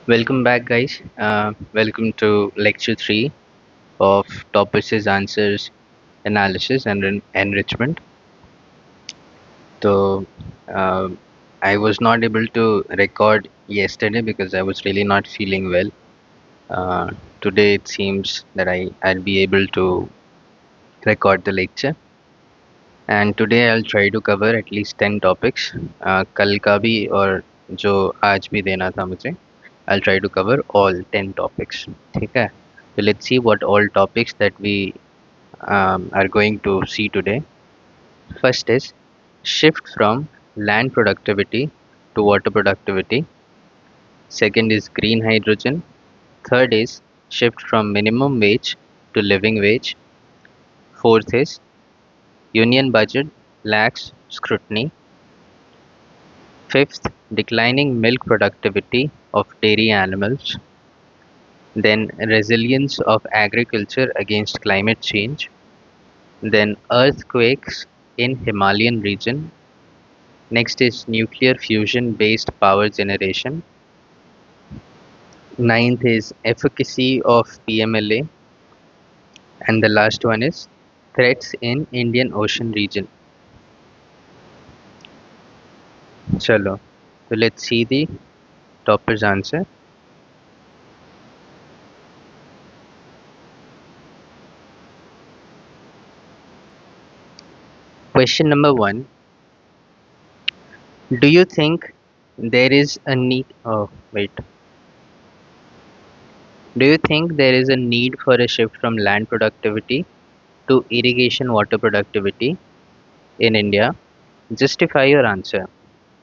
Welcome back, guys. Welcome to lecture 3 of Topics, Answers, Analysis, and Enrichment. So, uh, I was not able to record yesterday because I was really not feeling well. Uh, Today, it seems that I'll be able to record the lecture. And today, I'll try to cover at least 10 topics. कल का भी और जो आज भी देना था मुझे I'll try to cover all 10 topics. ठीक है? So let's see what all topics that we are going to see today. First is shift from land productivity to water productivity. Second is green hydrogen. Third is shift from minimum wage to living wage. Fourth is union budget lacks scrutiny. Fifth, declining milk productivity of dairy animals. Then resilience of agriculture against climate change. Then earthquakes in Himalayan region. Next is nuclear fusion based power generation. Ninth is efficacy of PMLA. And the last one is threats in Indian Ocean region. Chalo. So let's see the topper's answer. Question number 1. Do you think there is a need do you think there is a need for a shift from land productivity to irrigation water productivity in India? Justify your answer.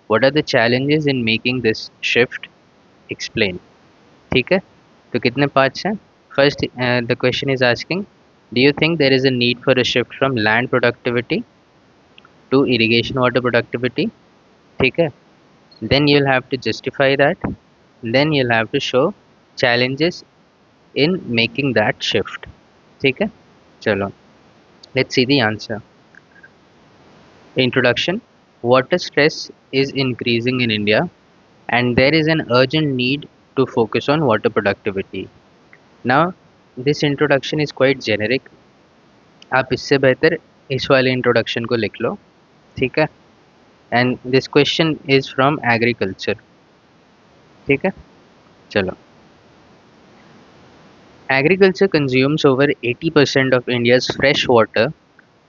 What are the challenges in making this shift? Explain. ठीक है? तो कितने parts हैं? First, the question is asking, do you think there is a need for a shift from land productivity to irrigation water productivity? ठीक है? Then you'll have to justify that. Then you'll have to show challenges in making that shift. ठीक है? चलो. Let's see the answer. Introduction. Water stress is increasing in India and there is an urgent need to focus on water productivity. Now, this introduction is quite generic. आप इससे बेहतर इस वाले introduction को लिख लो, ठीक है? And this question is from agriculture, ठीक है? चलो. Agriculture consumes over 80% of India's fresh water,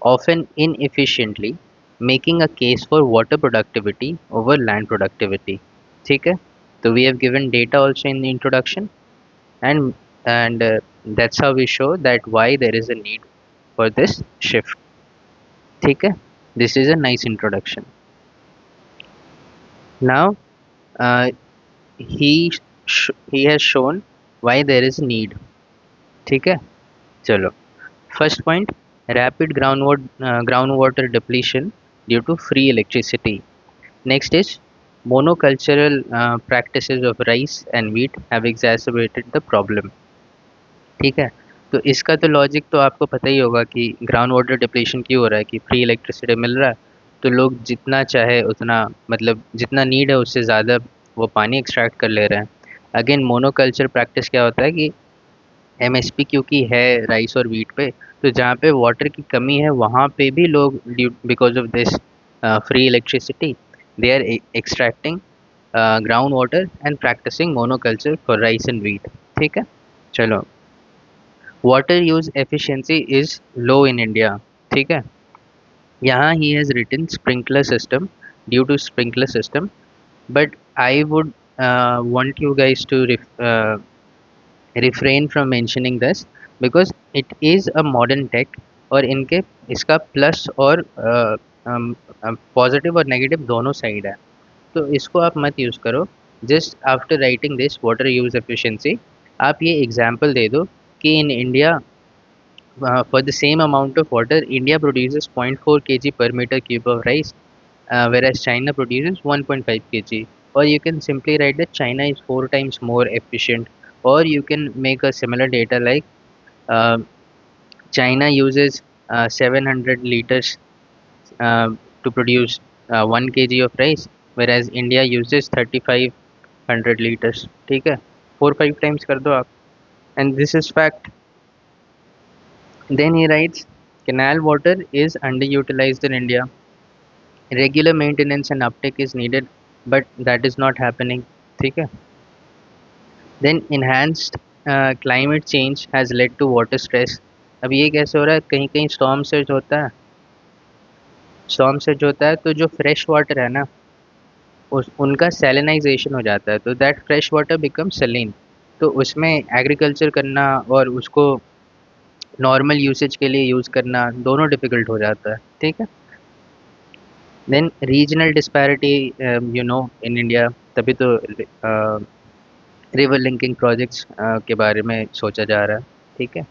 often inefficiently, making a case for water productivity over land productivity. ठीक है? So we have given data also in the introduction, and that's how we show that why there is a need for this shift. ठीक है? This is a nice introduction. Now, uh, he has shown why there is a need. ठीक है? चलो. First point, rapid groundwater depletion due to free electricity. Next is monocultural practices of rice and wheat have exacerbated the problem. ठीक है? तो इसका तो logic तो आपको पता ही होगा कि ग्राउंड वाटर डिप्लीशन क्यों हो रहा है कि फ्री इलेक्ट्रिसिटी मिल रहा है तो लोग जितना चाहे उतना मतलब जितना नीड है उससे ज़्यादा वो पानी एक्सट्रैक्ट कर ले रहे हैं. अगेन मोनोकल्चर प्रैक्टिस क्या होता है कि एमएसपी क्योंकि है राइस और वीट पे तो जहाँ पे वाटर की कमी है वहाँ पे भी लोग because of this free electricity they are extracting ground water and practicing monoculture for rice and wheat. ठीक है? चलो. Water use efficiency is low in India. ठीक है? यहाँ ही has written sprinkler system due to sprinkler system but I would want you guys to refrain from mentioning this because it is a modern tech और इनके इसका plus और positive और negative दोनों साइड है तो इसको आप मत यूज़ करो. Just after writing this water use efficiency आप ये एग्जांपल दे दो कि in India for the same amount of water India produces 0.4 kg per meter cube of rice whereas China produces 1.5 kg. Or you can simply write that China is 4 times more efficient. Or you can make a similar data like uh, China uses 700 liters to produce 1 kg of rice, whereas India uses 3500 liters. ठीक है? 4-5 times कर दो आप, and this is fact. Then he writes, canal water is underutilized in India. Regular maintenance and uptake is needed, but that is not happening. ठीक है. Then enhanced climate change has led to water stress. अब ये कैसे हो रहा है, कहीं कहीं storm surge होता है. storm surge होता है तो जो fresh water है ना, उस उनका salinization हो जाता है, तो that fresh water becomes saline. तो उसमें एग्रीकल्चर करना और उसको नॉर्मल यूसेज के लिए यूज़ करना दोनों डिफ़िकल्ट हो जाता है. ठीक है. Then regional disparity, you know, in India, तभी तो रिवर लिंकिंग प्रोजेक्ट्स के बारे में सोचा जा रहा है. ठीक है.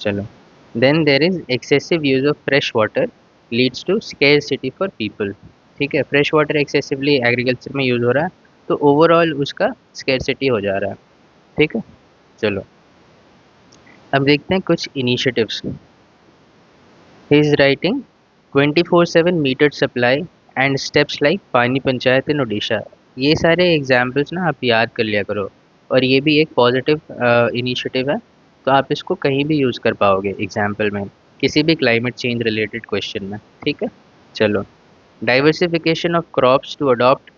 चलो. Then there is excessive use of fresh water leads to scarcity for people. ठीक है. फ्रेश वाटर एक्सेसिवली एग्रीकल्चर में यूज़ हो रहा है, तो ओवरऑल उसका स्केर्सिटी हो जा रहा है. ठीक है. चलो, अब देखते हैं कुछ initiatives. He is writing 24/7 metered supply and steps like पानी पंचायत इन ओडिशा. ये सारे एग्जाम्पल्स ना आप याद कर लिया करो, और ये भी एक पॉजिटिव इनिशिएटिव है, तो आप इसको कहीं भी यूज़ कर पाओगे एग्जाम्पल में, किसी भी क्लाइमेट चेंज रिलेटेड क्वेश्चन में. ठीक है. चलो, diversification of crops to adopt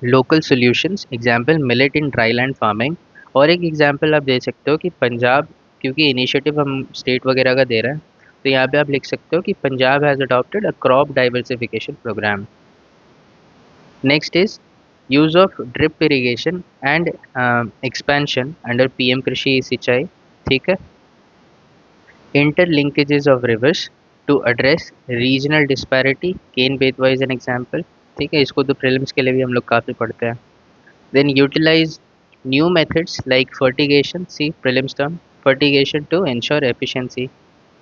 local solutions, example millet in dryland farming. और एक एग्जाम्पल आप दे सकते हो कि पंजाब, क्योंकि इनिशिएटिव हम स्टेट वगैरह का दे रहे हैं, तो यहाँ पे आप लिख सकते हो कि Punjab has adopted a crop diversification programme. Next is use of drip irrigation and expansion under PM Krishi Sinchai. ठीक है. Interlinkages of rivers to address regional disparity, Ken Betwa is an example. ठीक है. इसको तो प्रीलिम्स के लिए भी हम लोग काफ़ी पढ़ते हैं. Then utilise new methods like fertigation, see prelims term, fertigation to ensure efficiency.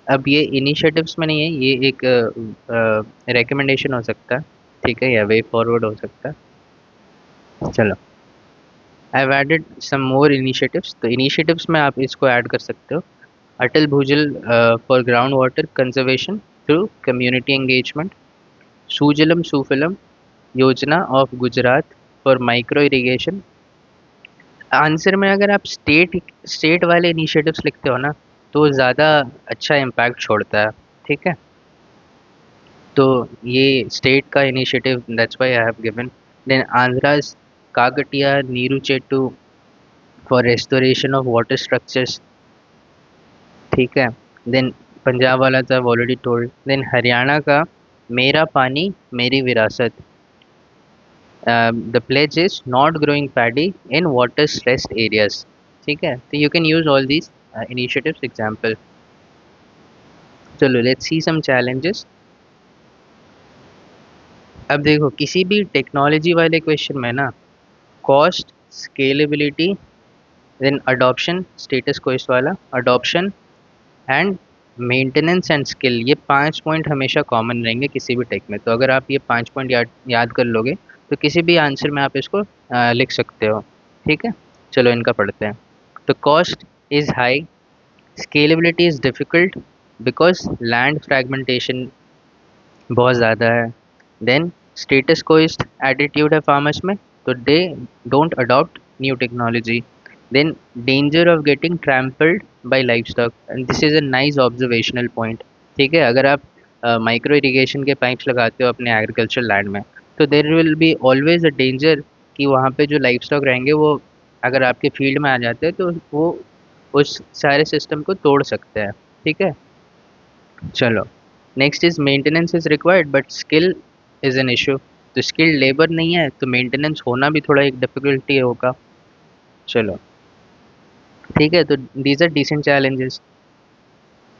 अब ये इनिशिएटिव्स में नहीं है, ये एक रिकमेंडेशन हो सकता है. ठीक है, या वे फॉरवर्ड हो सकता है. चलो, I have added some more initiatives. तो इनिशिएटिव्स में आप इसको ऐड कर सकते हो. Atal Bhujal for ground water conservation through community engagement. Sujalam Sufalam Yojana of Gujarat for micro irrigation. Answer में अगर आप स्टेट स्टेट वाले इनिशिएटिव्स लिखते हो ना, तो ज़्यादा अच्छा इम्पैक्ट छोड़ता है. ठीक है. तो ये स्टेट का initiative, that's why I have given. Then Andhra's Kakatiya Neeru Chettu for restoration of water structures. ठीक है. देन पंजाब वाला तो I already told. Then Haryana का Mera Pani Meri Virasat. The pledge is not growing paddy in water stressed areas. ठीक है. तो you can use all these initiatives example. चलो, let's see some challenges. अब देखो, किसी भी टेक्नोलॉजी वाले क्वेश्चन में ना, cost, scalability, then adoption, status को इस वाला adoption, and maintenance and skill, ये 5 पॉइंट हमेशा कॉमन रहेंगे किसी भी टेक में. तो अगर आप ये 5 पॉइंट याद कर लोगे, तो किसी भी आंसर में आप इसको लिख सकते हो. ठीक है. चलो, इनका पढ़ते हैं. तो cost is high, scalability is difficult because land fragmentation बहुत ज़्यादा है. देन स्टेटस कोइस्ट एटीट्यूड है फार्मर्स में, तो they don't adopt new technology. Then danger of getting trampled by livestock, and this is a nice observational point. ठीक है. अगर आप माइक्रो इरिगेशन के पाइप्स लगाते हो अपने एग्रीकल्चर लैंड में, तो there will be always a danger कि वहाँ पे जो लाइव स्टॉक रहेंगे वो अगर आपके फील्ड में आ जाते हैं, तो वो उस सारे सिस्टम को तोड़ सकते हैं. ठीक है. चलो, next is maintenance is required but skill is an issue. तो स्किल्ड लेबर नहीं है, तो मेंटेनेंस होना भी थोड़ा एक डिफिकल्टी होगा. चलो, ठीक है. तो दीज आर डिसेंट चैलेंजेस.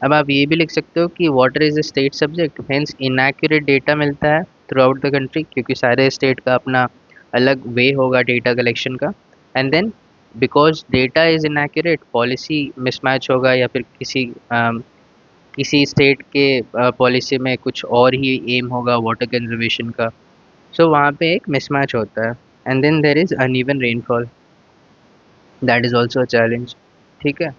अब आप ये भी लिख सकते हो कि water is a state subject, hence inaccurate data मिलता है थ्रू आउट द कंट्री, क्योंकि सारे स्टेट का अपना अलग वे होगा डेटा कलेक्शन का. And then because data is inaccurate, policy mismatch होगा, या फिर किसी स्टेट के पॉलिसी में कुछ और ही एम होगा वाटर कंजर्वेशन का, सो वहाँ पे एक मिसमैच होता है. And then there is uneven rainfall, that is also a challenge. ठीक है.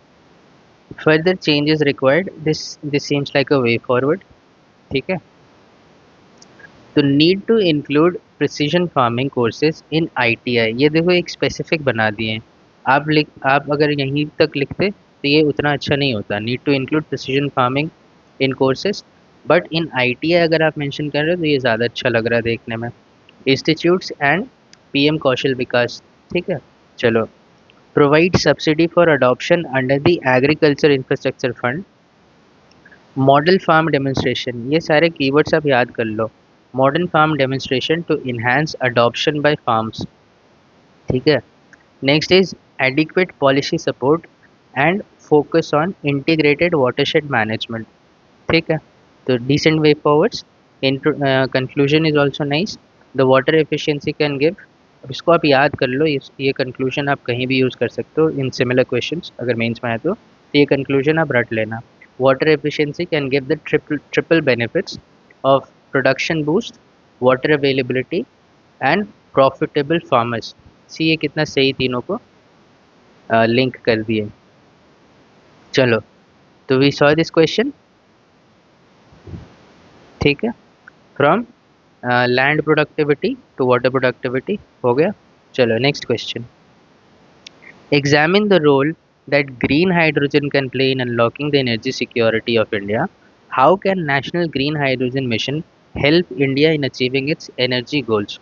Further changes required, this seems like a way forward. ठीक है. तो need to include precision farming courses in ITI, ये देखो एक स्पेसिफिक बना दिए हैं। आप अगर यहीं तक लिखते तो ये उतना अच्छा नहीं होता, need to include precision farming in courses, but in ITI अगर आप मेंशन कर रहे हो तो ये ज़्यादा अच्छा लग रहा है देखने में। Institutes and PM Kaushal Vikas, ठीक है। चलो, provide subsidy for adoption under the agriculture infrastructure fund, model farm demonstration, ये सारे कीवर्ड्स आप याद कर लो। Modern farm demonstration to enhance adoption by farms, ठीक है। Next is adequate policy support and focus on integrated watershed management, ठीक है। तो decent way forwards, conclusion is also nice, the water efficiency can give, अब इसको आप याद कर लो, ये कंक्लूजन आप कहीं भी यूज़ कर सकते हो इन सिमिलर क्वेश्चंस अगर मेंस में आए तो ये कंक्लूजन आप रट लेना। Water efficiency can give the triple benefits of production boost, water availability and profitable farmers. See ये कितना सही तीनों को लिंक कर दिए। चलो, तो वी सॉ दिस क्वेश्चन, ठीक है, from land productivity to water productivity हो गया। चलो next question, examine the role that green hydrogen can play in unlocking the energy security of India. How can National Green Hydrogen Mission help India in achieving its energy goals?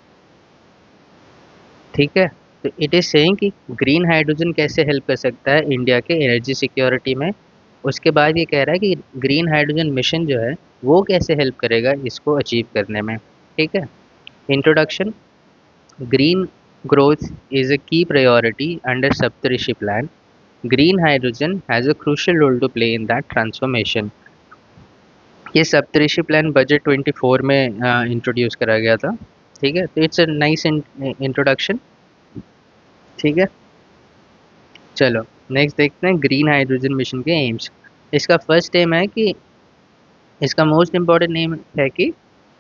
ठीक है, तो it is saying कि green hydrogen कैसे help कर सकता है India के energy security में। उसके बाद ये कह रहा है कि ग्रीन हाइड्रोजन मिशन जो है वो कैसे हेल्प करेगा इसको अचीव करने में, ठीक है। Introduction, green growth is a key priority under Saptarishi plan. Green hydrogen has a crucial role to play in that transformation. ये सप्तऋषि प्लान बजट 24 में इंट्रोड्यूस करा गया था, ठीक है। तो इट्स अ नाइस इंट्रोडक्शन, ठीक है। चलो नेक्स्ट देखते हैं ग्रीन हाइड्रोजन मिशन के एम्स। इसका फर्स्ट एम है कि, इसका मोस्ट इम्पॉर्टेंट एम है कि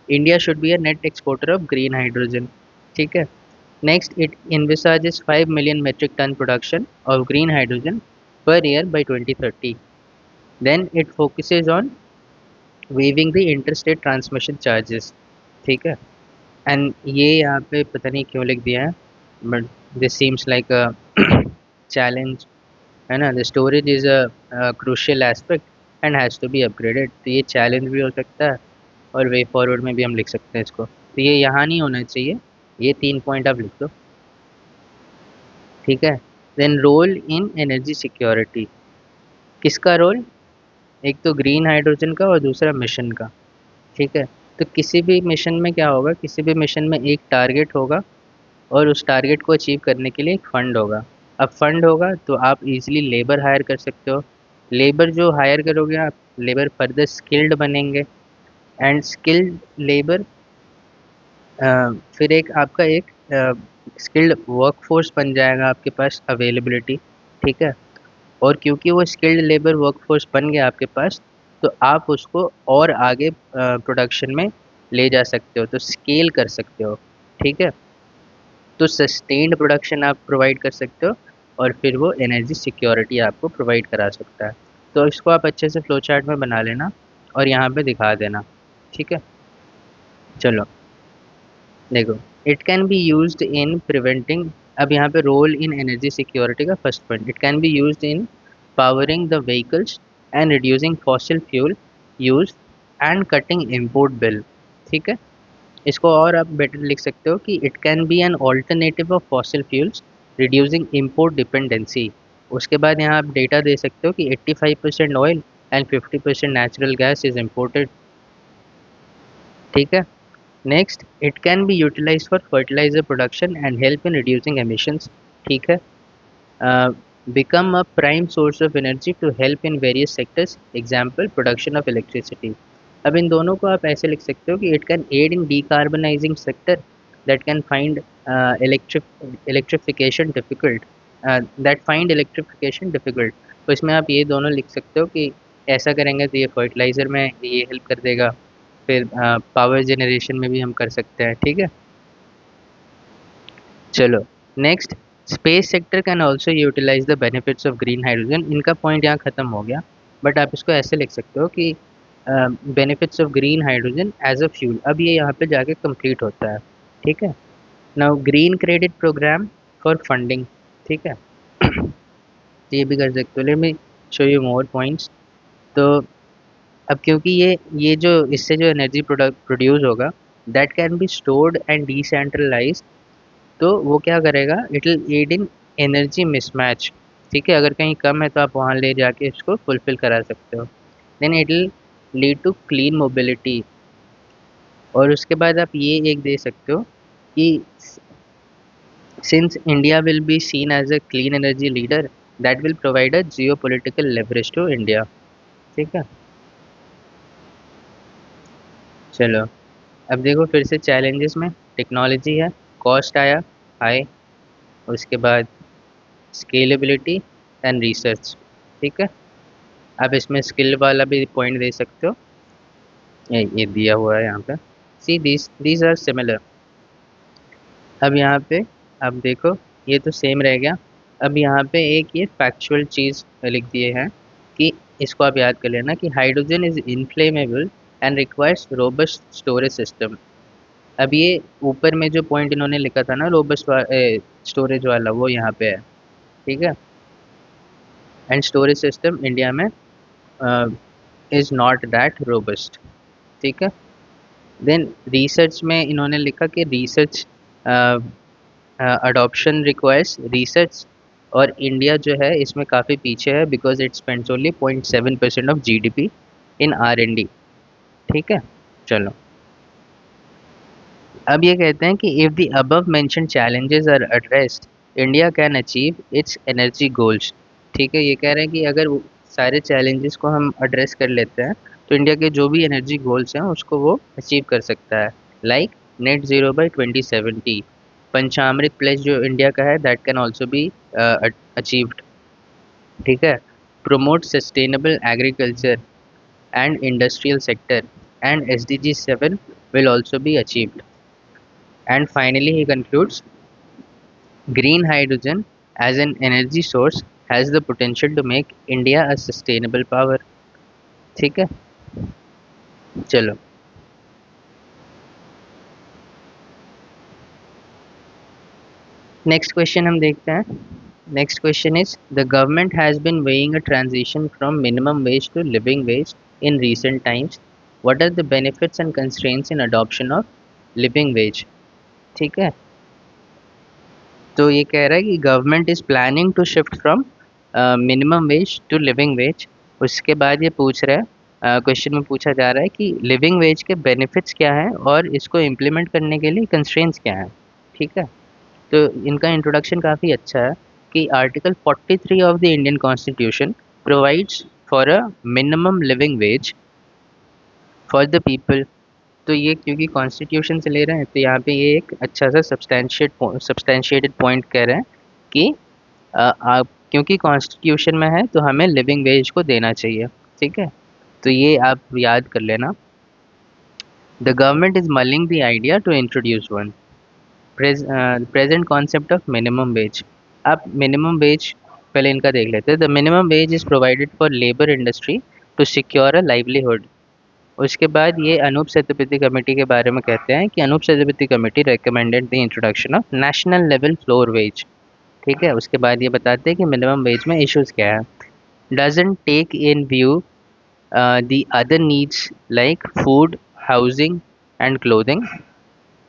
India should be a net exporter of green hydrogen, ठीक है। Next, it envisages 5 million metric ton production of green hydrogen per year by 2030. Then it focuses on waiving the interstate transmission charges, ठीक है। And ये यहाँ पे पता नहीं क्यों लिख दिया है, but this seems like a challenge, है ना। The storage is a crucial aspect and has to be upgraded, तो ये चैलेंज भी हो सकता है और वे फॉरवर्ड में भी हम लिख सकते हैं इसको, तो ये यहाँ नहीं होना चाहिए, ये 3 पॉइंट आप लिख दो, ठीक है। Then role in energy security, किसका रोल, एक तो ग्रीन हाइड्रोजन का और दूसरा मिशन का, ठीक है। तो किसी भी मिशन में क्या होगा, किसी भी मिशन में एक टारगेट होगा और उस टारगेट को अचीव करने के लिए एक फ़ंड होगा। अब फंड होगा तो आप इजीली लेबर हायर कर सकते हो, लेबर जो हायर करोगे आप, लेबर फर्दर स्किल्ड बनेंगे एंड स्किल्ड लेबर फिर एक आपका एक स्किल्ड वर्कफोर्स बन जाएगा आपके पास अवेलेबिलिटी, ठीक है। और क्योंकि वो स्किल्ड लेबर वर्कफोर्स बन गया आपके पास, तो आप उसको और आगे प्रोडक्शन में ले जा सकते हो, तो स्केल कर सकते हो, ठीक है। तो सस्टेन्ड प्रोडक्शन आप प्रोवाइड कर सकते हो और फिर वो एनर्जी सिक्योरिटी आपको प्रोवाइड करा सकता है। तो इसको आप अच्छे से फ्लो चार्ट में बना लेना और यहाँ पे दिखा देना, ठीक है। चलो देखो, it can be used in preventing, अब यहाँ पे रोल इन एनर्जी सिक्योरिटी का first point, it can be used in powering the vehicles and reducing fossil fuel use and cutting import bill, ठीक है। इसको और आप बेटर लिख सकते हो कि it can B an alternative of fossil fuels reducing import dependency. उसके बाद यहाँ आप डेटा दे सकते हो कि 85% oil and 50% natural gas is imported, ठीक है। Next, it can be utilise for fertiliser production and help in reducing emissions, ठीक है। Become a prime source of energy to help in various sectors, example production of electricity. अब इन दोनों को आप ऐसे लिख सकते हो कि it can aid in decarbonising sector that can find electrification difficult, that find electrification difficult. तो इसमें आप ये दोनों लिख सकते हो कि ऐसा करेंगे तो ये फर्टिलाइज़र में ये हेल्प कर देगा, फिर पावर जनरेशन में भी हम कर सकते हैं, ठीक है। चलो next, space sector can also utilise the benefits of green hydrogen, इनका पॉइंट यहाँ ख़त्म हो गया, बट आप इसको ऐसे लिख सकते हो कि benefits of green hydrogen as a fuel, अब ये यहाँ पे जाके कंप्लीट होता है। ठीक है, now green credit programme for funding. ठीक है, तो ये भी कर सकते हो। Let me show you more points. तो अब क्योंकि ये जो इससे जो एनर्जी प्रोडक्ट प्रोड्यूस होगा, that can be stored and decentralised, तो वो क्या करेगा, it will aid in energy mismatch. ठीक है, अगर कहीं कम है तो आप वहाँ ले जाके इसको फुलफिल करा सकते हो। Then it will lead to clean mobility. और उसके बाद आप ये एक दे सकते हो कि since India will be seen as a clean energy leader, that will provide a geopolitical leverage to India। ठीक है, चलो अब देखो फिर से चैलेंजेस में टेक्नोलॉजी है, कॉस्ट आया हाई, उसके बाद स्केलेबिलिटी एंड रिसर्च। ठीक है, आप इसमें स्किल वाला भी पॉइंट दे सकते हो, ये दिया हुआ है यहाँ पे। See these are similar. अब यहाँ पे अब देखो, ये तो सेम रह गया। अब यहाँ पे एक ये फैक्चुअल चीज़ लिख दिए हैं कि इसको आप याद कर लेना कि hydrogen is inflammable and requires robust storage system. अब ये ऊपर में जो पॉइंट इन्होंने लिखा था ना रोबस्ट स्टोरेज वाला, वो यहाँ पे है। ठीक है, एंड स्टोरेज सिस्टम इंडिया में इज़ नॉट दैट रोबस्ट। ठीक है, देन रिसर्च में इन्होंने लिखा कि रिसर्च अडॉप्शन रिक्वायर्स रिसर्च, और इंडिया जो है इसमें काफ़ी पीछे है because it spends only 0.7% of GDP in R and D. ठीक है, चलो अब ये कहते हैं कि if the above mention challenges are addressed, India can achieve its energy goals. ठीक है, ये कह रहे हैं कि अगर सारे चैलेंजेस को हम एड्रेस कर लेते हैं तो इंडिया के जो भी एनर्जी गोल्स हैं उसको वो अचीव कर सकता है। Like net zero by 2070, Panchamrit place जो इंडिया का है that can also be achieved. ठीक है, promote sustainable agriculture and industrial sector, and SDG 7 will also be achieved। And finally he concludes, green hydrogen as an energy source has the potential to make India a sustainable power। ठीक है, चलो next question हम देखते हैं। Next question is the government has been weighing a transition from minimum wage to living wage in recent times, what are the benefits and constraints in adoption of living wage। ठीक है, तो ये कह रहा है कि government is planning to shift from minimum wage to living wage. उसके बाद ये पूछ रहा है, क्वेश्चन में पूछा जा रहा है कि लिविंग वेज के बेनिफिट्स क्या हैं और इसको इम्प्लीमेंट करने के लिए कंस्ट्रेंट्स क्या हैं। ठीक है, तो इनका इंट्रोडक्शन काफ़ी अच्छा है कि article 43 of the Indian constitution provides for a minimum living ways for the people. तो ये क्योंकि कॉन्स्टिट्यूशन से ले रहे हैं तो यहाँ पे ये एक अच्छा सा सब्सटैंशिएटेड पॉइंट कह रहे हैं कि आप क्योंकि कॉन्स्टिट्यूशन में है तो हमें लिविंग वेज को देना चाहिए। ठीक है, तो ये आप याद कर लेना। The government is mulling the idea to introduce one present concept of minimum wage. आप मिनिमम वेज पहले इनका देख लेते हैं। The minimum wage is provided for labour industry to secure a livelihood. उसके बाद ये अनूप सत्यापति कमेटी के बारे में कहते हैं कि Anoop Satpathy committee recommended the introduction of national level floor wage. ठीक है, उसके बाद ये बताते हैं कि मिनिमम वेज में इश्यूज क्या है। Doesn't take in view the other needs like food, housing and clothing,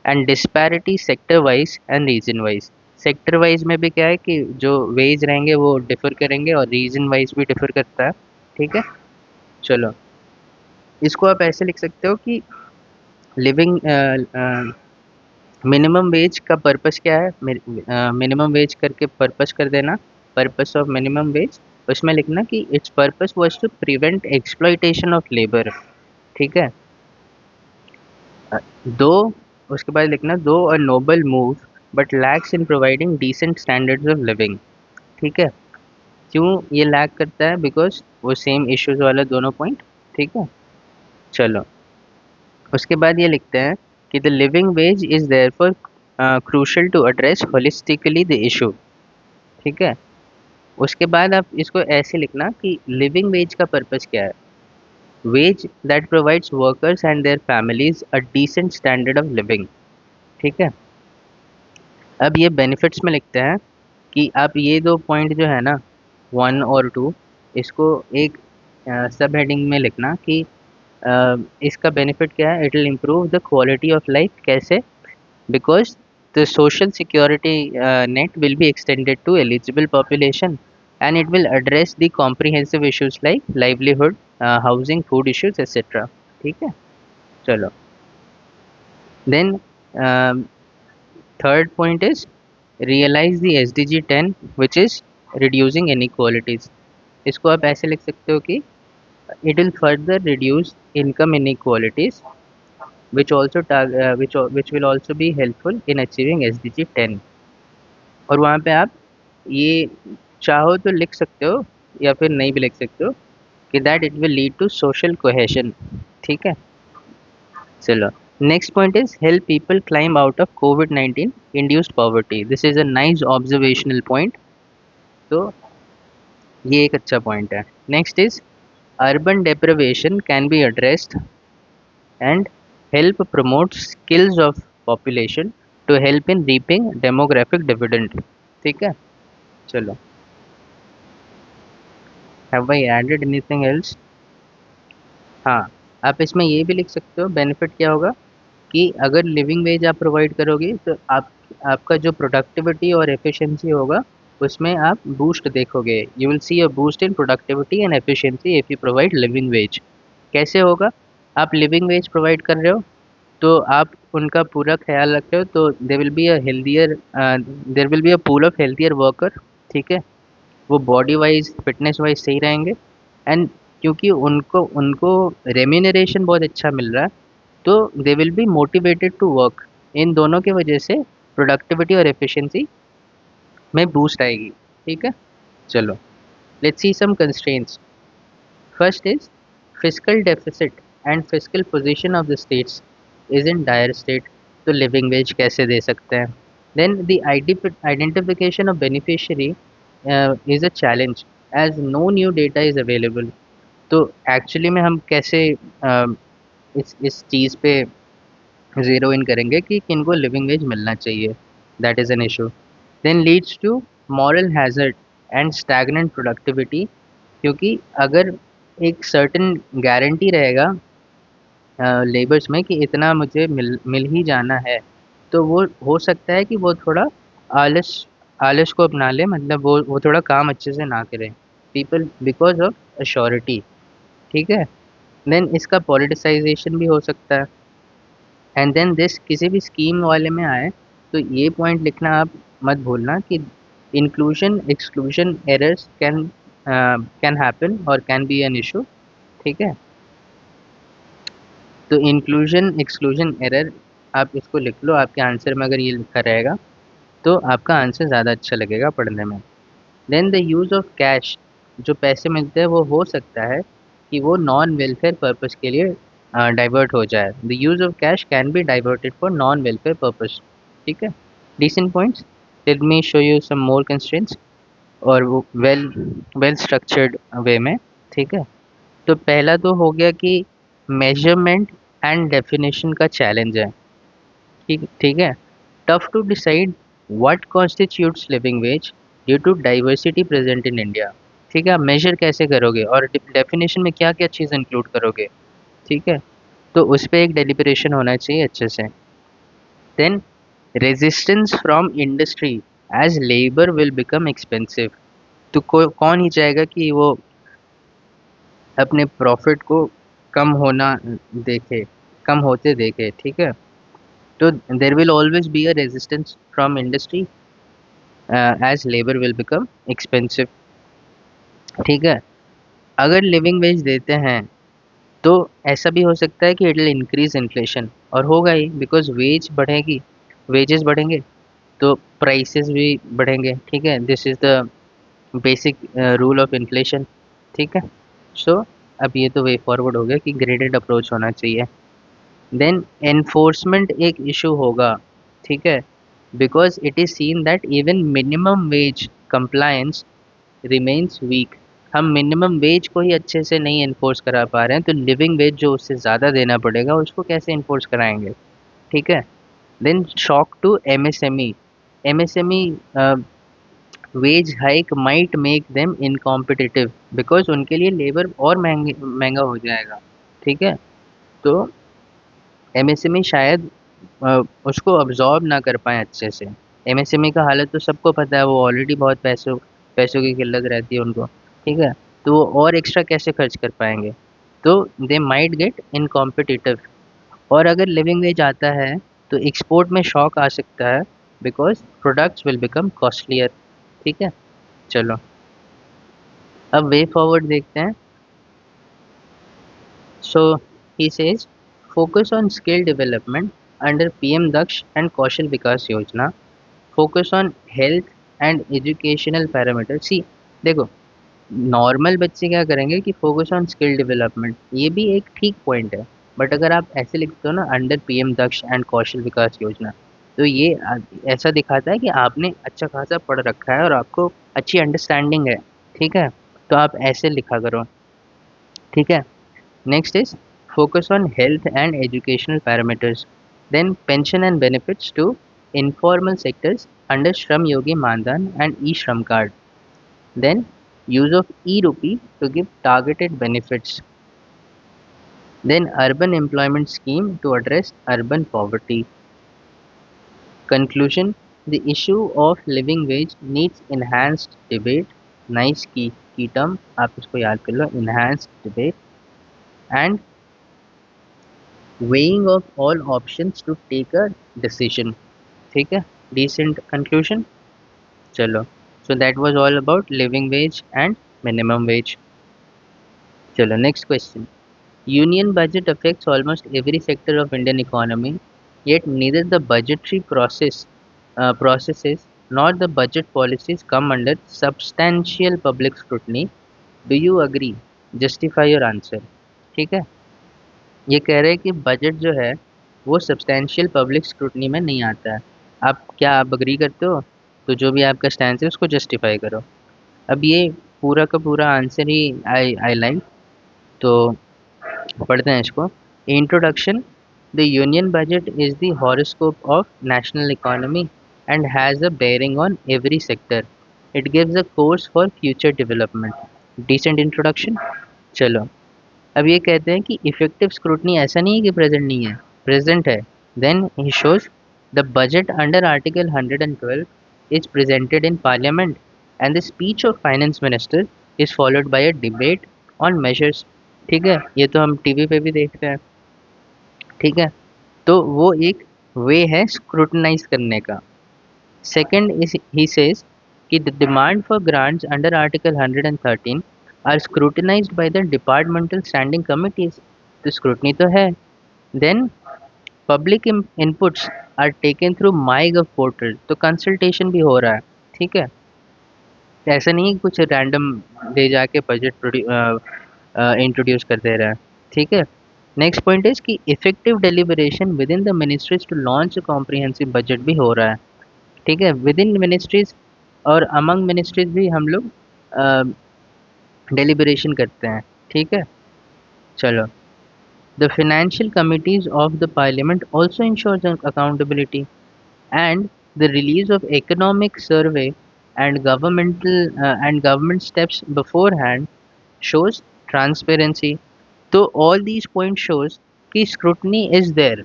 and disparity sector wise and region wise. Sector wise में भी क्या है कि जो वेज रहेंगे वो डिफर करेंगे और रीजन वाइज भी डिफर करता है। ठीक है, चलो इसको आप ऐसे लिख सकते हो कि लिविंग मिनिमम वेज का पर्पस क्या है। मिनिमम वेज करके पर्पस कर देना, पर्पस ऑफ मिनिमम वेज, उसमें लिखना कि its purpose was to prevent exploitation of labour. ठीक है, दो उसके बाद लिखना though a noble move but lacks in providing decent standards of living. ठीक है, क्यों ये लैक करता है, बिकॉज वो सेम इश्यूज वाला दोनों पॉइंट। ठीक है, चलो उसके बाद ये लिखते हैं कि the living wage is therefore crucial to address holistically the issue. ठीक है, उसके बाद आप इसको ऐसे लिखना कि लिविंग वेज का पर्पस क्या है। Wage that provides workers and their families a decent standard of living. ठीक है, अब ये बेनिफिट्स में लिखते हैं कि आप ये दो पॉइंट जो है ना, 1 और 2, इसको एक सब हेडिंग में लिखना कि इसका बेनिफिट क्या है। It will improve the quality of life. कैसे? Because the social security net will be extended to eligible population and it will address the comprehensive issues like livelihood, housing, food issues etcetera. ठीक है, चलो। Then third point is realise the SDG 10 which is reducing inequalities. इसको आप ऐसे लिख सकते हो कि it will further reduce income inequalities which will also be helpful in achieving SDG 10। और वहाँ पे आप ये चाहो तो लिख सकते हो या फिर नहीं भी लिख सकते हो कि that it will lead to social cohesion। ठीक है, चलो। Next point is help people climb out of COVID-19 induced poverty। This is a nice observational point. तो ये एक अच्छा पॉइंट है। Next is urban deprivation can be addressed and help promote skills of population to help in reaping demographic dividend। ठीक है, चलो। Have I added anything else? हाँ, आप इसमें ये भी लिख सकते हो बेनिफिट क्या होगा कि अगर लिविंग वेज आप प्रोवाइड करोगे तो आपका जो प्रोडक्टिविटी और एफिशिएंसी होगा उसमें आप बूस्ट देखोगे। You will see a boost in productivity and efficiency if you provide living wage. कैसे होगा? आप लिविंग वेज प्रोवाइड कर रहे हो तो आप उनका पूरा ख्याल रख रहे हो, तो there will be a pool of healthier worker. ठीक है, वो बॉडी वाइज फिटनेस वाइज सही रहेंगे एंड क्योंकि उनको उनको रेम्यूनरेशन बहुत अच्छा मिल रहा है तो they will be motivated to work. इन दोनों की वजह से प्रोडक्टिविटी और एफिशिएंसी में बूस्ट आएगी। ठीक है, चलो। Let's see some constraints. First is physical deficit and physical position of the states is in dire state. तो लिविंग वेज कैसे दे सकते हैं? Then the identification of beneficiary is a challenge as no new data is available. तो actually में हम कैसे इस चीज़ पे ज़ीरो इन करेंगे कि किनको लिविंग वेज मिलना चाहिए? That is an issue. Then leads to moral hazard and stagnant productivity. क्योंकि अगर एक सर्टेन गारंटी रहेगा लेबर्स में कि इतना मुझे मिल ही जाना है, तो वो हो सकता है कि वो थोड़ा आलस आलस को अपना ले, मतलब वो थोड़ा काम अच्छे से ना करें, पीपल बिकॉज ऑफ अश्योरिटी। ठीक है, देन इसका पॉलिटिसाइजेशन भी हो सकता है। एंड देन दिस किसी भी स्कीम वाले में आए तो ये पॉइंट लिखना आप मत भूलना कि inclusion exclusion errors can happen और कैन बी एन इशू। ठीक है, तो इंक्लूजन एक्सक्लूजन एरर आप इसको लिख लो, आपके आंसर में अगर ये लिखा रहेगा तो आपका आंसर ज़्यादा अच्छा लगेगा पढ़ने में। Then the use of cash, जो पैसे मिलते हैं वो हो सकता है कि वो नॉन वेलफेयर पर्पस के लिए डाइवर्ट हो जाए। The use of cash can be diverted for non welfare purpose. ठीक है, decent points. Let me show you some more constraints और वो वेल स्ट्रक्चर्ड वे में। ठीक है, तो पहला तो हो गया कि मेजरमेंट एंड डेफिनेशन का चैलेंज है। ठीक ठीक है, tough to decide what constitutes living wage due to diversity present in India. ठीक है, आप मेजर कैसे करोगे और डेफिनेशन में क्या क्या चीज़ इंक्लूड करोगे? ठीक है, तो उस पर एक डेलिब्रेशन होना चाहिए अच्छे से। Then resistance from industry as labour will become expensive. तो कौन ही चाहेगा कि वो अपने प्रॉफिट को कम होना देखे, कम होते देखे? ठीक है, तो there will always be a resistance from industry as labour will become expensive. ठीक है, अगर लिविंग वेज देते हैं तो ऐसा भी हो सकता है कि इट विल इंक्रीज इन्फ्लेशन, और होगा ही बिकॉज वेज बढ़ेगी, वेजेस बढ़ेंगे तो प्राइसेस भी बढ़ेंगे। ठीक है, this is the basic rule of inflation. ठीक है, सो अब ये तो वे फॉरवर्ड हो गया कि ग्रेडेड अप्रोच होना चाहिए। देन एनफोर्समेंट एक इशू होगा। ठीक है, because it is seen that even minimum wage compliance remains weak हम मिनिमम वेज को ही अच्छे से नहीं इन्फोर्स करा पा रहे हैं, तो लिविंग वेज जो उससे ज़्यादा देना पड़ेगा उसको कैसे इन्फोर्स कराएंगे। ठीक है। Then shock to MSME. MSME wage hike might make them incompetitive, because उनके लिए लेबर और महंगे महंगा हो जाएगा। ठीक है। तो एमएसएमई शायद उसको अब्जॉर्ब ना कर पाए अच्छे से। एमएसएमई का हालत तो सबको पता है, वो ऑलरेडी बहुत पैसों पैसों की किल्लत रहती है उनको। ठीक है। तो वो और एक्स्ट्रा कैसे खर्च कर पाएंगे। तो दे माइट गेट इनकॉम्पिटिटिव। और अगर लिविंग वेज आता है तो एक्सपोर्ट में शॉक आ सकता है, because products will become costlier. ठीक है। चलो, अब वे फॉरवर्ड देखते हैं। So he says focus on skill development under PM Daksh and Kaushal Vikas Yojana. Focus on health and educational parameter. See, देखो, नॉर्मल बच्चे क्या करेंगे कि फोकस ऑन स्किल डेवलपमेंट, ये भी एक ठीक पॉइंट है। बट अगर आप ऐसे लिखते हो ना, under PM Daksh and Kaushal Vikas योजना, तो ये ऐसा दिखाता है कि आपने अच्छा खासा पढ़ रखा है और आपको अच्छी अंडरस्टैंडिंग है। ठीक है। तो आप ऐसे लिखा करो। ठीक है। Next is focus on health and educational parameters. Then pension and benefits to informal sectors under Shram Yogi Mandan and e-Shram card. Then use of e-rupee to give targeted benefits. Then urban employment scheme to address urban poverty. Conclusion: the issue of living wage needs enhanced debate. Nice key term, आप इसको याद कर लो, enhanced debate and weighing of all options to take a decision. ठीक है। decent conclusion। चलो, so that was all about living wage and minimum wage। चलो, next question। union budget affects almost every sector of Indian economy, yet neither the budgetary processes nor the budget policies come under substantial public scrutiny. Do you agree? Justify your answer। ठीक है। ये कह रहे हैं कि budget जो है वो सब्सटेंशियल पब्लिक स्क्रूटनी में नहीं आता है। आप अग्री करते हो? तो जो भी आपका स्टैंड है उसको जस्टिफाई करो। अब ये पूरा का पूरा आंसर ही आई लाइक, तो पढ़ते हैं इसको। Introduction: the union budget is the horoscope of national economy and has a bearing on every sector. It gives a course for future development. Decent introduction. चलो, अब ये कहते हैं कि इफेक्टिव स्क्रूटनी ऐसा नहीं है कि प्रेजेंट नहीं है, प्रेजेंट है। Then he shows the budget under article 112 is presented in parliament and the speech of finance minister is followed by a debate on measures. ठीक है। ये तो हम टीवी पे भी देखते हैं। ठीक है। तो वो एक वे है स्क्रूटनाइज करने का। Second is he says कि the demand for grants under Article 113 are scrutinized by the departmental standing committees। तो scrutiny तो है। Then public inputs are taken through MyGov portal, तो consultation भी हो रहा है। ठीक है। ऐसा नहीं कि कुछ रैंडम ले जाके बजट इंट्रोड्यूस कर दे रहा है। ठीक है। नेक्स्ट पॉइंट इज कि effective deliberation within the ministries to launch comprehensive budget भी हो रहा है। ठीक है। विद इन मिनिस्ट्रीज और अमंग मिनिस्ट्रीज भी हम लोग डेलिबरेशन करते हैं। ठीक है। चलो, the financial committees of the parliament also ensures accountability and the release of economic survey and government steps beforehand shows transparency। तो all these points shows कि scrutiny is there,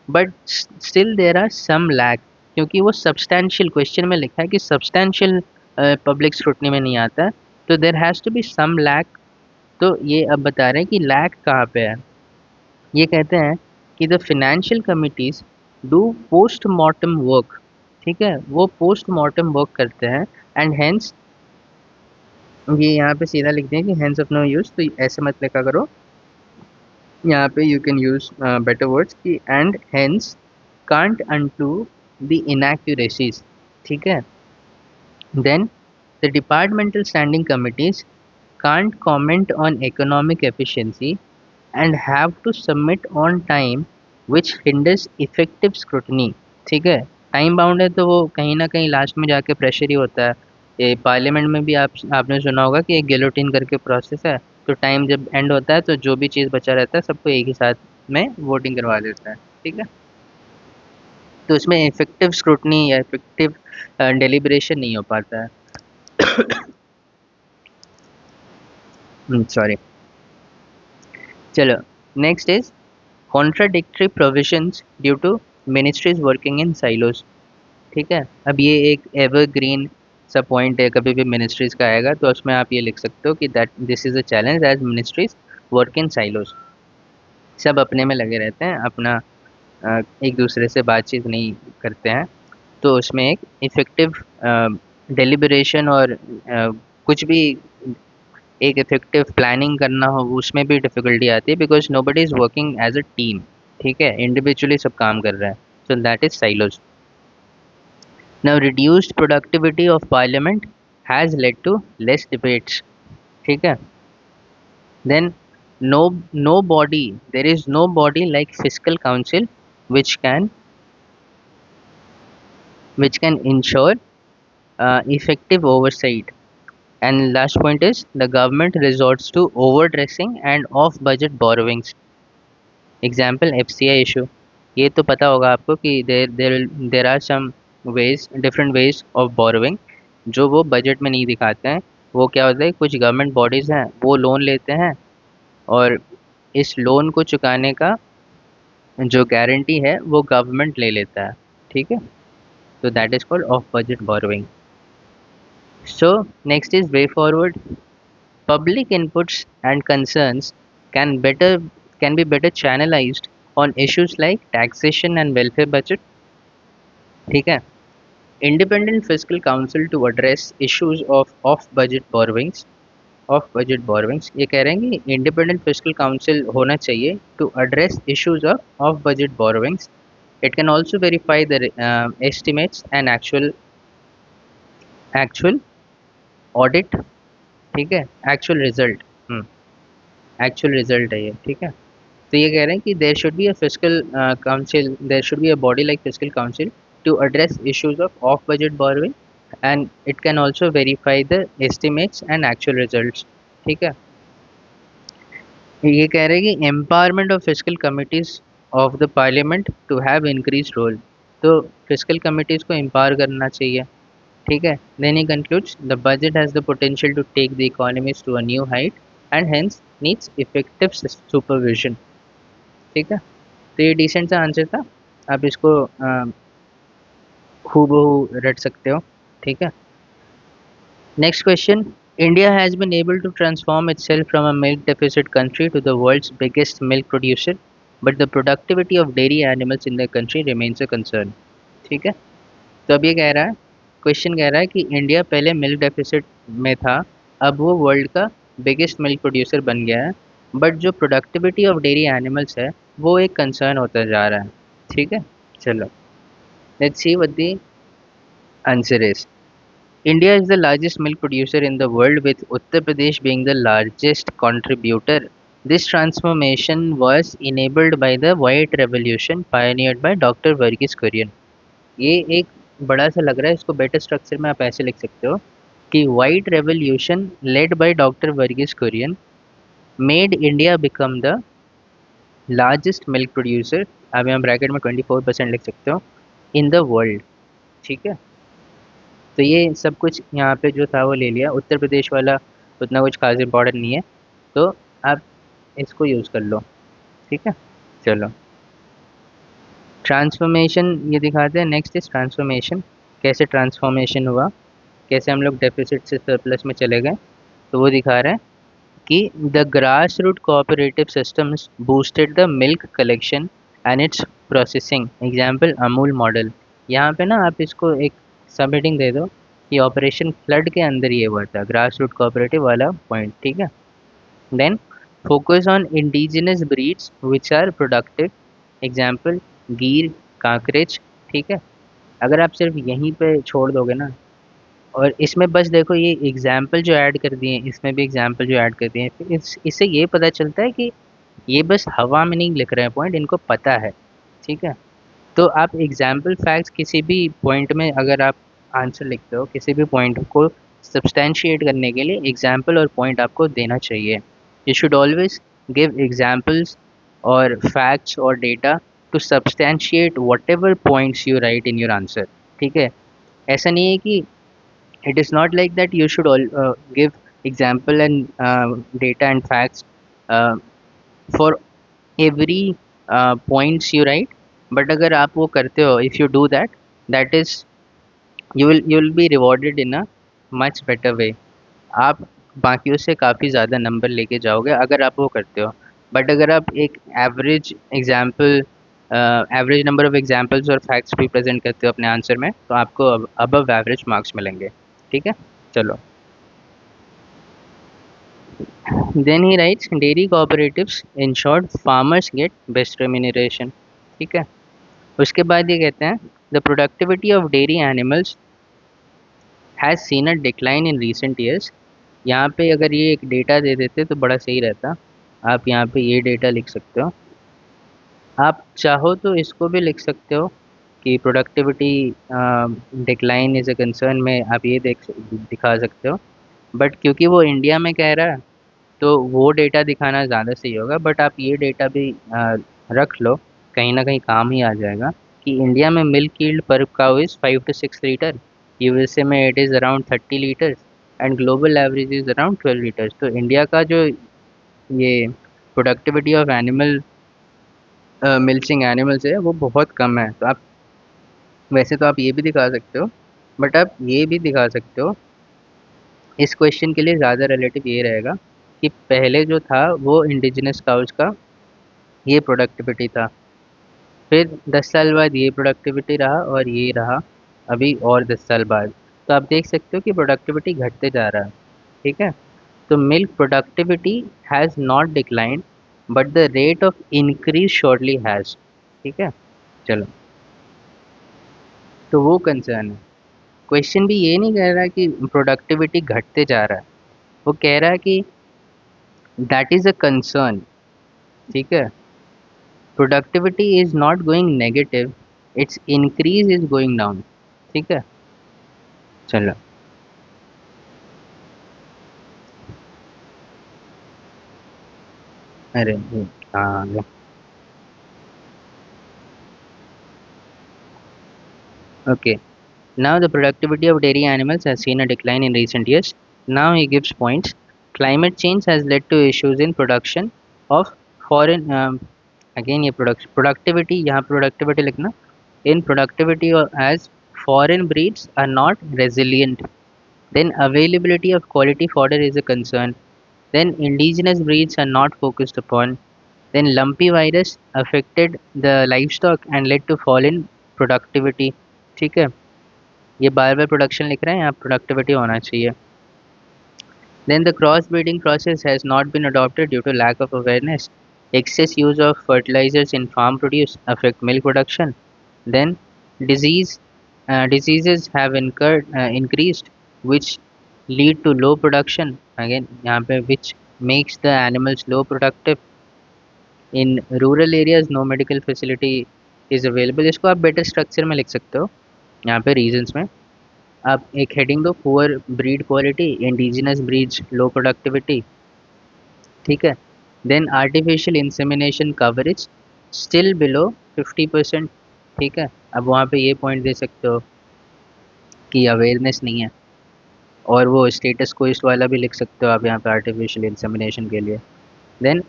but still there are some lack, क्योंकि वो substantial question में लिखा है कि substantial public scrutiny में नहीं आता है, तो there has to be some lack. तो ये अब बता रहे हैं कि लैक कहाँ पे है। ये कहते हैं कि the financial committees do post mortem work. ठीक है। वो पोस्ट मॉर्टम वर्क करते हैं एंड हेंस, ये यहाँ पे सीधा लिख दें कि हेंस ऑफ नो यूज़, तो ऐसे मत लिखा करो। यहाँ पे you can use better words कि and hence can't undo the inaccuracies। ठीक है। Then the departmental standing committees can't comment on economic efficiency and have to submit on time, which hinders effective scrutiny। ठीक है। Time bound है तो वो कहीं ना कहीं लास्ट में जाके प्रेशर ही होता है। ये पार्लियामेंट में भी आपने सुना होगा कि एक गिलोटिन करके प्रोसेस है। तो टाइम जब एंड होता है तो जो भी चीज़ बचा रहता है सबको एक ही साथ में वोटिंग करवा देता है। ठीक है। तो इसमें इफेक्टिव स्क्रूटनी या इफेक्टिव डेलिब्रेशन नहीं हो पाता है। सॉरी। चलो, next is contradictory provisions due to ministries working in silos. ठीक है। अब ये एक एवरग्रीन सा पॉइंट है, कभी भी मिनिस्ट्रीज का आएगा तो उसमें आप ये लिख सकते हो कि that this is a challenge as ministries work in silos. सब अपने में लगे रहते हैं, अपना एक दूसरे से बातचीत नहीं करते हैं। तो उसमें एक इफ़ेक्टिव डेलिब्रेशन और कुछ भी एक इफ़ेक्टिव प्लानिंग करना हो उसमें भी डिफ़िकल्टी आती है, because nobody is working as a team. ठीक है, इंडिविजुअली सब काम कर रहे हैं। So that is silos. Now reduced productivity of parliament has led to less debates. ठीक है। Then no body, there is no body like fiscal council which can ensure effective oversight. And last point is the government resorts to overdressing and off budget borrowings. Example FCI issue. ये तो पता होगा आपको कि there are some ways, different ways of borrowing जो वो budget में नहीं दिखाते हैं। वो क्या होता है, कुछ गवर्नमेंट बॉडीज़ हैं वो लोन लेते हैं और इस लोन को चुकाने का जो गारंटी है वो गवर्नमेंट ले लेता है। ठीक है। तो that is called off budget borrowing. So next is way forward. Public inputs and concerns can better can be better channelized on issues like taxation and welfare budget. ठीक है। Independent fiscal council to address issues of off budget borrowings, ये कह रहे हैं कि independent fiscal council होना चाहिए to address issues of budget borrowings. It can also verify the estimates and actual audit. ठीक है। एक्चुअल रिजल्ट, एक्चुअल रिजल्ट है ये। ठीक है। तो ये कह रहे हैं कि there should be a fiscal council, there should be a body like fiscal council to address issues of budget borrowing and it can also verify the estimates and actual results. ठीक है। ये कह रहे हैं कि empowerment of fiscal committees of the parliament to have increase role. तो fiscal committees को empower करना चाहिए। ठीक है। Then he concludes the budget has the potential to take the economies to a new height and hence needs effective supervision. ठीक है। तो ये डिसेंट सा आंसर था, आप इसको हूबहू रट सकते हो। ठीक है। Next question. India has been able to transform itself from a milk deficit country to the world's biggest milk producer, but the productivity of dairy animals in the country remains a concern. ठीक है। तो अब ये कह रहा है, question कह रहा है कि इंडिया पहले मिल्क डेफिसिट में था, अब वो वर्ल्ड का बिगेस्ट मिल्क प्रोड्यूसर बन गया है, बट जो प्रोडक्टिविटी ऑफ डेयरी एनिमल्स है वो एक कंसर्न होता जा रहा है। ठीक है। चलो, let's see what the answer is. India is the largest milk producer in the world, with Uttar Pradesh being the largest contributor. This transformation was enabled by the White Revolution pioneered by Dr. Verghese Kurian. ये एक बड़ा सा लग रहा है, इसको better structure में आप ऐसे लिख सकते हो कि white revolution led by doctor Verghese Kurien made India become the largest milk producer. आप यहाँ ब्रैकेट में 24% लिख सकते हो इन द वर्ल्ड। ठीक है। तो ये सब कुछ यहाँ पे जो था वो ले लिया। उत्तर प्रदेश वाला उतना कुछ खास इंपॉर्टेंट नहीं है, तो आप इसको यूज़ कर लो। ठीक है। चलो, ट्रांसफॉर्मेशन ये दिखाते हैं। Next is transformation. कैसे ट्रांसफॉर्मेशन हुआ, कैसे हम लोग डेफिसिट से सरप्लस में चले गए, तो वो दिखा रहा है कि the grass root cooperative systems boosted the milk collection and its processing. Example Amul model. यहाँ पे ना आप इसको एक सब हेडिंग दे दो कि ऑपरेशन फ्लड के अंदर ये हुआ था, ग्रास रूट कोऑपरेटिव वाला पॉइंट। ठीक है। Then focus on indigenous breeds which are productive. Example Gir, Kankrej. ठीक है। अगर आप सिर्फ यहीं पे छोड़ दोगे ना, और इसमें बस देखो ये एग्जाम्पल जो ऐड कर दिए, इसमें भी एग्जाम्पल जो ऐड कर दिए, फिर इससे ये पता चलता है कि ये बस हवा में नहीं लिख रहे हैं पॉइंट, इनको पता है। ठीक है। तो आप एग्जाम्पल फैक्ट्स किसी भी पॉइंट में अगर आप आंसर लिखते हो, किसी भी पॉइंट को सब्सटैंशिएट करने के लिए एग्जाम्पल और पॉइंट आपको देना चाहिए। You should always give examples और फैक्ट्स और data to substantiate whatever points you write in your answer. ठीक है, ऐसा नहीं है कि it is not like that you should all give example and data and facts uh, for every points you write, but अगर आप वो करते हो, if you do that, that is you will be rewarded in a much better way। आप बाकियों से काफ़ी ज़्यादा नंबर लेके जाओगे अगर आप वो करते हो। बट अगर आप एक average example average number of examples और फैक्ट्स भी प्रेजेंट करते हो अपने आंसर में, तो आपको अबव एवरेज मार्क्स मिलेंगे। ठीक है, चलो। Then he writes dairy cooperatives ensured farmers get best remuneration. ठीक है, उसके बाद ये कहते हैं the productivity of dairy animals has seen a decline in recent years. यहाँ पे अगर ये एक डेटा दे देते तो बड़ा सही रहता। आप यहाँ पे ये डेटा लिख सकते हो। आप चाहो तो इसको भी लिख सकते हो कि productivity decline is a concern में आप ये दिखा सकते हो। बट क्योंकि वो इंडिया में कह रहा है तो वो डेटा दिखाना ज़्यादा सही होगा। बट आप ये डेटा भी रख लो, कहीं ना कहीं काम ही आ जाएगा कि इंडिया में milk yield per cow is 5 to 6 litre, USA में it is around 30 litres and global average is around 12 litres. तो इंडिया का जो ये productivity of animal milching animals है वो बहुत कम है। तो आप वैसे तो आप ये भी दिखा सकते हो, बट आप ये भी दिखा सकते हो। इस क्वेश्चन के लिए ज़्यादा रिलेटिव ये रहेगा कि पहले जो था वो इंडिजिनस काउस का ये प्रोडक्टिविटी था, फिर 10 साल बाद ये प्रोडक्टिविटी रहा और ये रहा अभी और 10 साल बाद। तो आप देख सकते हो कि प्रोडक्टिविटी घटते जा रहा है। ठीक है, तो milk productivity has not declined but the rate of increase shortly has. ठीक है, चलो। तो वो कंसर्न है। क्वेश्चन भी ये नहीं कह रहा कि प्रोडक्टिविटी घटते जा रहा है, वो कह रहा है कि दैट इज़ अ कंसर्न। ठीक है, productivity is not going negative, it's increase is going down. ठीक है, चलो। अरे हाँ, okay. Now the productivity of dairy animals has seen a decline in recent years. Now he gives points. Climate change has led to issues in production of foreign again ये productivity, यहाँ productivity लिखना। In productivity as foreign breeds are not resilient, then availability of quality fodder is a concern, then indigenous breeds are not focused upon, then lumpy virus affected the livestock and led to fall in productivity। ठीक है, ये बार बार production लिख रहे हैं, यहाँ productivity होना चाहिए। Then the cross breeding process has not been adopted due to lack of awareness. Excess use of fertilizers in farm produce affect milk production. Then disease diseases have increased, which lead to low production। Again यहाँ पे which makes the animals low productive। In rural areas no medical facility is available। इसको आप better structure में लिख सकते हो यहाँ पे reasons में। आप एक हेडिंग दो, poor breed quality, indigenous breeds low productivity. ठीक है, then artificial insemination coverage still below 50%। ठीक है, अब वहाँ पे ये पॉइंट दे सकते हो कि अवेयरनेस नहीं है, और वो स्टेटस कोइस्ट वाला भी लिख सकते हो आप यहाँ पे आर्टिफिशियल इंसेमिनेशन के लिए। Then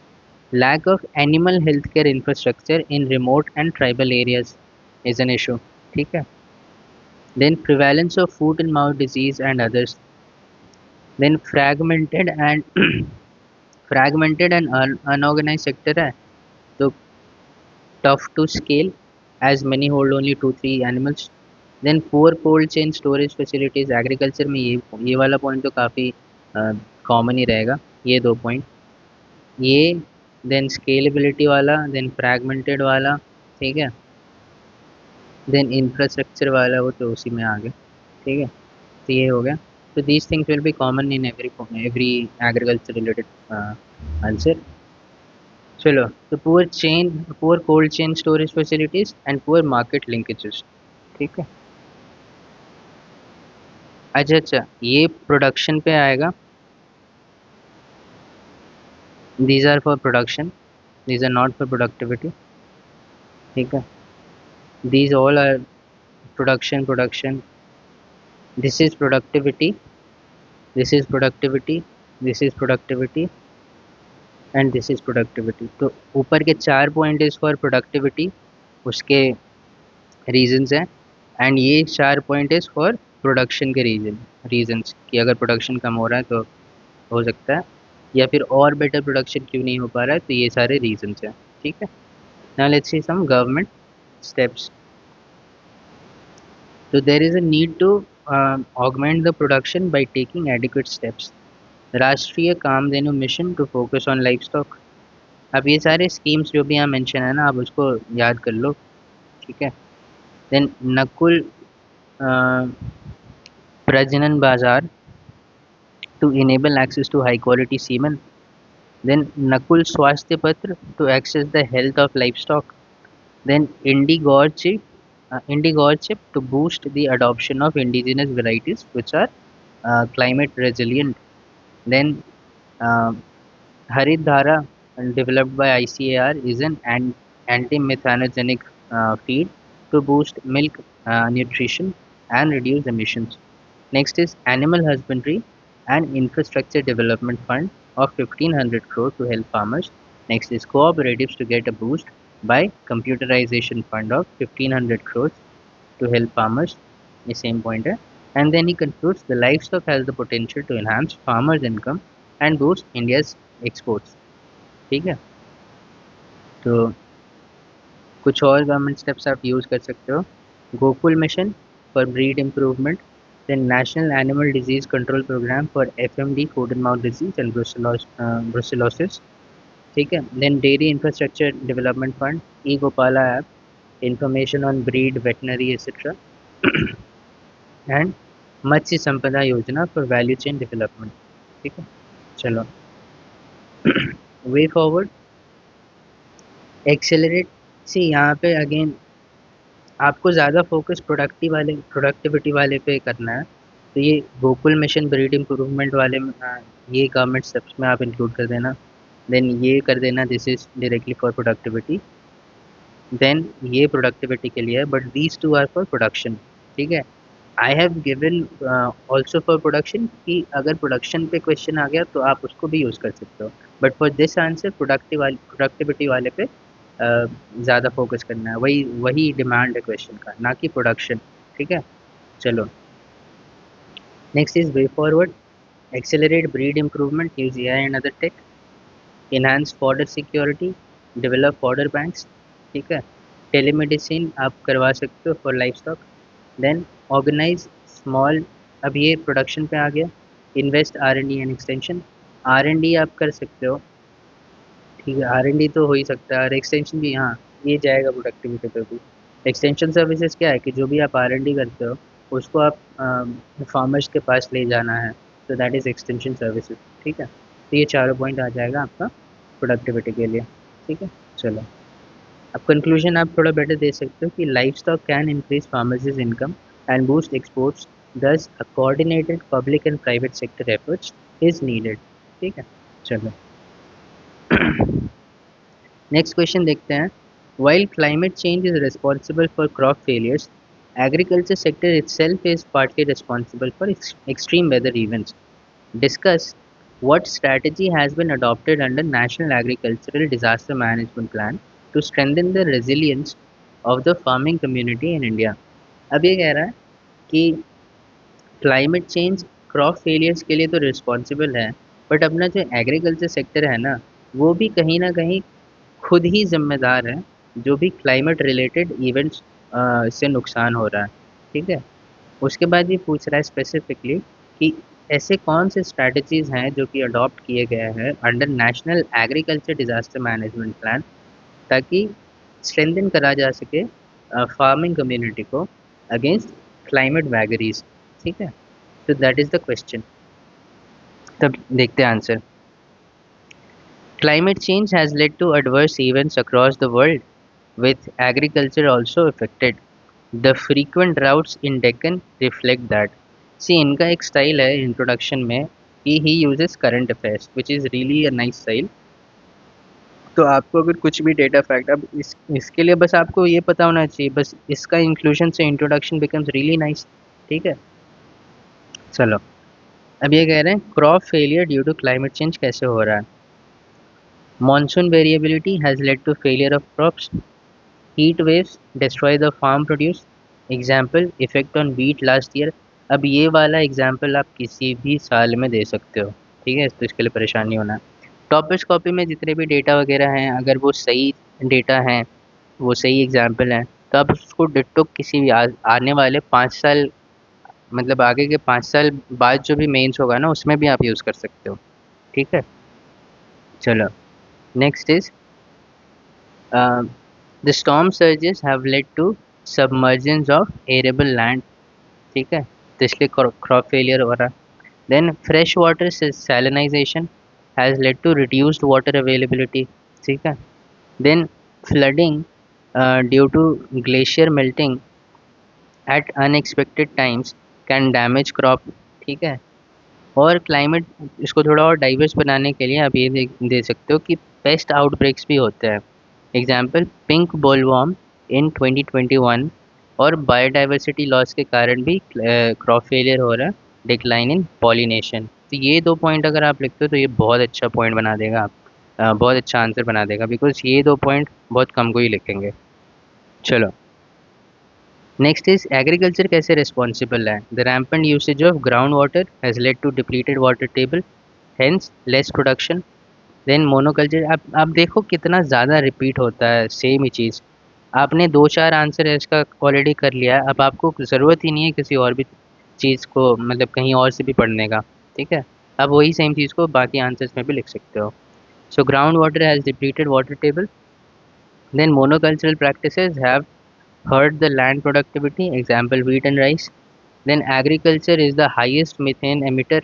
lack of animal health care infrastructure in remote and tribal areas is an issue. ठीक है, then prevalence of foot and mouth disease and others, then fragmented and unorganised sector है, तो tough to scale as many hold only 2-3 animals. Then poor cold chain storage facilities agriculture में, ये वाला point तो काफ़ी common ही रहेगा, ये दो पॉइंट ये। देन स्केलेबिलिटी वाला, देन फ्रैगमेंटेड वाला। ठीक है, देन इंफ्रास्ट्रक्चर वाला वो तो उसी में आ गया। ठीक है, तो ये हो गया। तो these things will be common in every agriculture related answer. चलो, तो poor cold chain storage facilities and poor market linkages. ठीक है, अच्छा अच्छा, ये प्रोडक्शन पे आएगा। These are for production, these are not for productivity. ठीक है, these all are production production. This is productivity, this is productivity, this is productivity and this is productivity. तो ऊपर के 4 पॉइंट इज फॉर प्रोडक्टिविटी, उसके reasons हैं। And ये 4 point is for production के reasons, कि अगर प्रोडक्शन कम हो रहा है तो हो सकता है, या फिर और बेटर प्रोडक्शन क्यों नहीं हो पा रहा है, तो ये सारे रीजंस हैं। ठीक है, now let's see some government steps. तो there is a need to augment the production by taking adequate steps। Rashtriya Kamdhenu mission to focus on livestock. अब ये सारे स्कीम्स जो भी यहाँ मेंशन है ना, आप उसको याद कर लो। ठीक है, देन नकुल प्रजनन बाजार to enable access to high quality semen, then Nakul Swasthya Patra to access the health of livestock, then Indigorchip to boost the adoption of indigenous varieties which are climate resilient, then uh, Harit Dhara developed by ICAR is an anti-methanogenic feed to boost milk nutrition and reduce emissions. Next is Animal Husbandry and Infrastructure Development Fund of 1500 crore to help farmers. Next is cooperatives to get a boost by computerization fund of 1500 crores to help farmers. The same point है. And then he concludes the livestock has the potential to enhance farmers' income and boost India's exports. ठीक है, तो कुछ और government steps आप use कर सकते हो। Gokul mission for breed improvement, then national animal disease control programme for FMD food and mouth disease and brucellosis. ठीक है, then dairy infrastructure development fund, e Gopala app, information on breed veterinary etcetera and Matsya Sampada Yojana for value chain development. ठीक है, चलो वे forward accelerate. सी यहाँ पे again आपको ज़्यादा focus productivity वाले पे करना है, तो ये गोकुल मिशन ब्रीड इम्प्रूवमेंट वाले में ये गवर्नमेंट स्टेप्स में आप इंक्लूड कर देना। देन ये कर देना this is directly for productivity, then ये प्रोडक्टिविटी के लिए है, but these two are for production. ठीक है, I have given also for production, कि अगर प्रोडक्शन पे क्वेश्चन आ गया तो आप उसको भी यूज़ कर सकते हो, but for this answer productivity वाले पे ज़्यादा फोकस करना है, वही वही डिमांड है क्वेश्चन का, ना कि प्रोडक्शन। ठीक है, चलो next is way forward accelerate breed improvement use AI and other tech, enhance fodder security, develop fodder banks. ठीक है, टेलीमेडिसिन आप करवा सकते हो for livestock, then organise small, अब ये प्रोडक्शन पे आ गया, invest R and D and extension. R and D आप कर सकते हो, ठीक है, आर एन डी तो हो ही सकता है, और एक्सटेंशन भी, हाँ ये जाएगा प्रोडक्टिविटी पे भी। एक्सटेंशन सर्विसेज क्या है, कि जो भी आप आर एन डी करते हो उसको आप फार्मर्स के पास ले जाना है, तो दैट इज़ एक्सटेंशन सर्विसेज। ठीक है, तो ये चारों पॉइंट आ जाएगा आपका प्रोडक्टिविटी के लिए। ठीक है, चलो अब कंक्लूजन आप थोड़ा बेटर दे सकते हो, कि livestock can increase farmers income and boost exports, thus a coordinated public and private sector efforts is needed. ठीक है, चलो नेक्स्ट क्वेश्चन देखते हैं। While climate change is responsible for crop failures, agriculture sector itself is partly responsible for extreme weather events. Discuss what strategy has been adopted under National Agricultural Disaster Management Plan to strengthen the resilience of the farming community in India. अब ये कह रहा है कि climate change crop failures के लिए तो responsible है, बट अपना जो एग्रीकल्चर सेक्टर है ना, वो भी कहीं ना कहीं खुद ही ज़िम्मेदार है, जो भी क्लाइमेट रिलेटेड इवेंट्स से नुकसान हो रहा है। ठीक है, उसके बाद ये पूछ रहा है स्पेसिफिकली कि ऐसे कौन से स्ट्रैटेजीज़ हैं जो कि अडॉप्ट किए गए हैं under national agriculture disaster management plan, ताकि स्ट्रेंथन करा जा सके फार्मिंग कम्युनिटी को अगेंस्ट क्लाइमेट वैगरीज। ठीक है, तो दैट इज़ द क्वेश्चन। तब देखते हैं answer. Climate change has led to adverse events across the world, with agriculture also affected. The frequent droughts in Deccan reflect that. सी इनका एक style है इंट्रोडक्शन में कि he uses current affairs which is really a nice style. तो आपको अगर कुछ भी डेटा फैक्ट, अब इसके लिए बस आपको ये पता होना चाहिए, बस इसका इंक्लूजन से इंट्रोडक्शन बिकम्स रियली नाइस। ठीक है, चलो। अब ये कह रहे हैं crop failure due to climate change कैसे हो रहा है। Monsoon variability has led to failure of crops. Heat waves destroy the farm produce. Example effect on wheat last year. अब ये वाला एग्जाम्पल आप किसी भी साल में दे सकते हो, ठीक है, तो इसके लिए परेशान नहीं होना। टॉपिक्स कॉपी में जितने भी डेटा वगैरह हैं, अगर वो सही डेटा हैं, वो सही एग्जाम्पल हैं, तो आप उसको डिट्टो किसी भी आने वाले 5 साल, मतलब आगे के 5 साल बाद जो भी मेंस होगा ना, उसमें भी आप यूज़ कर सकते हो। ठीक है, चलो। Next is the storm surges have led to submergence of arable land. ठीक है, तो इसलिए क्रॉप फेलियर हो रहा है। Then fresh water salinisation has led to reduced water availability. ठीक है, then flooding due to glacier melting at unexpected times can damage crop. ठीक है, और क्लाइमेट, इसको थोड़ा और डाइवर्स बनाने के लिए आप ये दे सकते हो कि पेस्ट आउटब्रेक्स भी होते हैं। एग्जाम्पल पिंक बोलवॉर्म इन 2021। और बायोडाइवर्सिटी लॉस के कारण भी क्रॉप फेलियर हो रहा है, डिक्लाइन इन पॉलिनेशन। तो ये 2 पॉइंट अगर आप लिखते हो तो ये बहुत अच्छा पॉइंट बना देगा, आप बहुत अच्छा आंसर बना देगा, बिकॉज ये 2 पॉइंट बहुत कम को ही लिखेंगे। चलो, नेक्स्ट इज एग्रीकल्चर कैसे रिस्पॉन्सिबल है। The rampant usage of ground water has led to depleted water table, hence less production. Then monoculture, आप देखो कितना ज़्यादा रिपीट होता है सेम ही चीज़। आपने 2-4 आंसर इसका ऑलरेडी कर लिया है, अब आपको ज़रूरत ही नहीं है किसी और भी चीज़ को, मतलब कहीं और से भी पढ़ने का। ठीक है, अब वही सेम चीज़ को बाकी आंसर्स में भी लिख सकते हो। So ground water has depleted water table. Then monocultural practices have hurt the land productivity, example wheat and rice. Then agriculture is the highest methane emitter,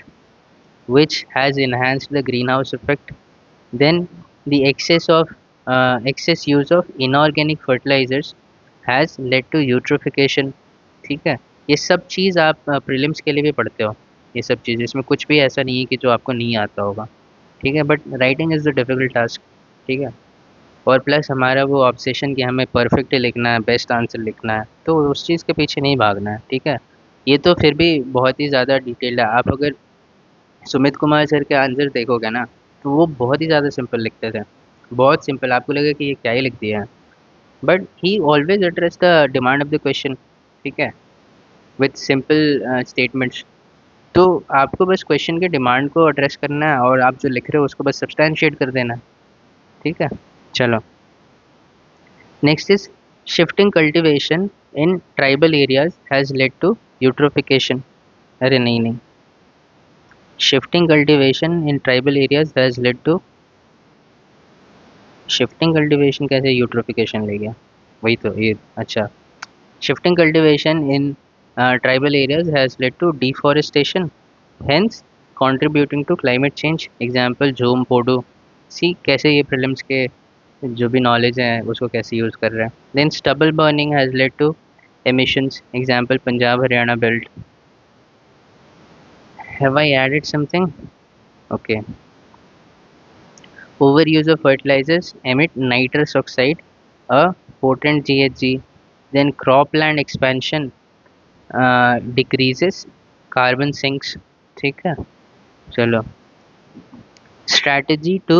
which has enhanced the greenhouse effect. Then the excess use of inorganic fertilizers has led to eutrophication. ठीक है, ये सब चीज़ आप prelims के लिए भी पढ़ते हो, ये सब चीज़, इसमें कुछ भी ऐसा नहीं है कि जो आपको नहीं आता होगा। ठीक है, but writing is the difficult task. ठीक है, और प्लस हमारा वो ऑब्सेशन कि हमें परफेक्ट लिखना है, बेस्ट आंसर लिखना है, तो उस चीज़ के पीछे नहीं भागना है। ठीक है, ये तो फिर भी बहुत ही ज़्यादा डिटेल्ड है। आप अगर सुमित कुमार सर के आंसर देखोगे ना, तो वो बहुत ही ज़्यादा सिंपल लिखते थे, बहुत सिंपल, आपको लगेगा कि ये क्या ही लिख दिया है, but he always address the demand of the question. ठीक है, विथ सिंपल स्टेटमेंट्स। तो आपको बस क्वेश्चन के डिमांड को एड्रेस करना है, और आप जो लिख रहे हो उसको बस सब्सटैंशिएट कर देना है। ठीक है, चलो। Next is shifting cultivation in tribal areas has led to eutrophication. अरे नहीं नहीं, shifting cultivation in tribal areas has led to, shifting cultivation कैसे eutrophication ले गया, वही तो ये, अच्छा। Shifting cultivation in tribal areas has led to deforestation, hence contributing to climate change. Example झूम पोडो। सी कैसे ये प्रीलिम्स के जो भी नॉलेज है उसको कैसे यूज़ कर रहे हैं। Then stubble burning has led to emissions, example Punjab Haryana belt. Have I added something? Okay. Overuse of fertilizers emit nitrous oxide, a potent GHG. Then cropland expansion decreases carbon sinks. ठीक है, चलो। Strategy to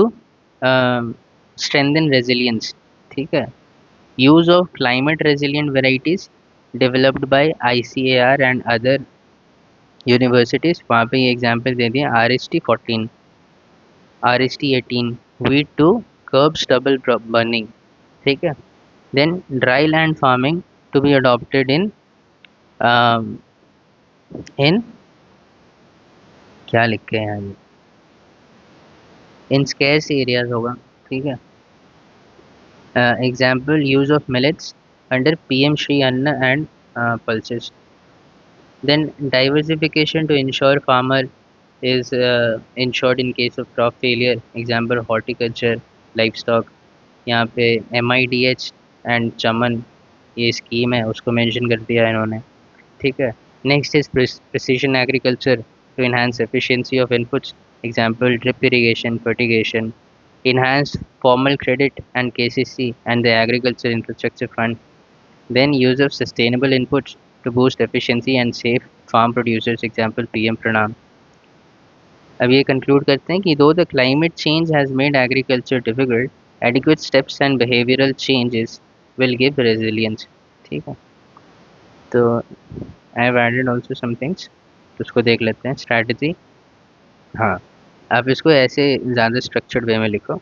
strengthen resilience. ठीक है, use of climate resilient varieties developed by ICAR and other universities, वहाँ पे ये example दे दिए, RST 14, RST 18, wheat to curb stubble burning. ठीक है, then dry land farming to be adopted in क्या लिख के हैं ये, इन स्केर्स एरियाज होगा। ठीक है, example use of millets under PM Shri Anna and pulses. Then diversification to ensure farmer is ensured in case of crop failure. Example horticulture, livestock. यहाँ पे MIDH एंड चमन ये स्कीम है, उसको मेंशन कर दिया है इन्होंने। ठीक है, Next is precision agriculture to enhance efficiency of inputs. Example, drip irrigation, fertigation, enhanced formal credit and KCC and the Agriculture Infrastructure Fund. Then use of sustainable inputs to boost efficiency and save farm producers. Example, PM Pranam. अब ये conclude करते हैं कि though the climate change has made agriculture difficult, adequate steps and behavioural changes will give resilience. ठीक है, तो I have added also some things, तो उसको देख लेते हैं। स्ट्रैटेजी, हाँ, आप इसको ऐसे ज़्यादा स्ट्रक्चर्ड वे में लिखो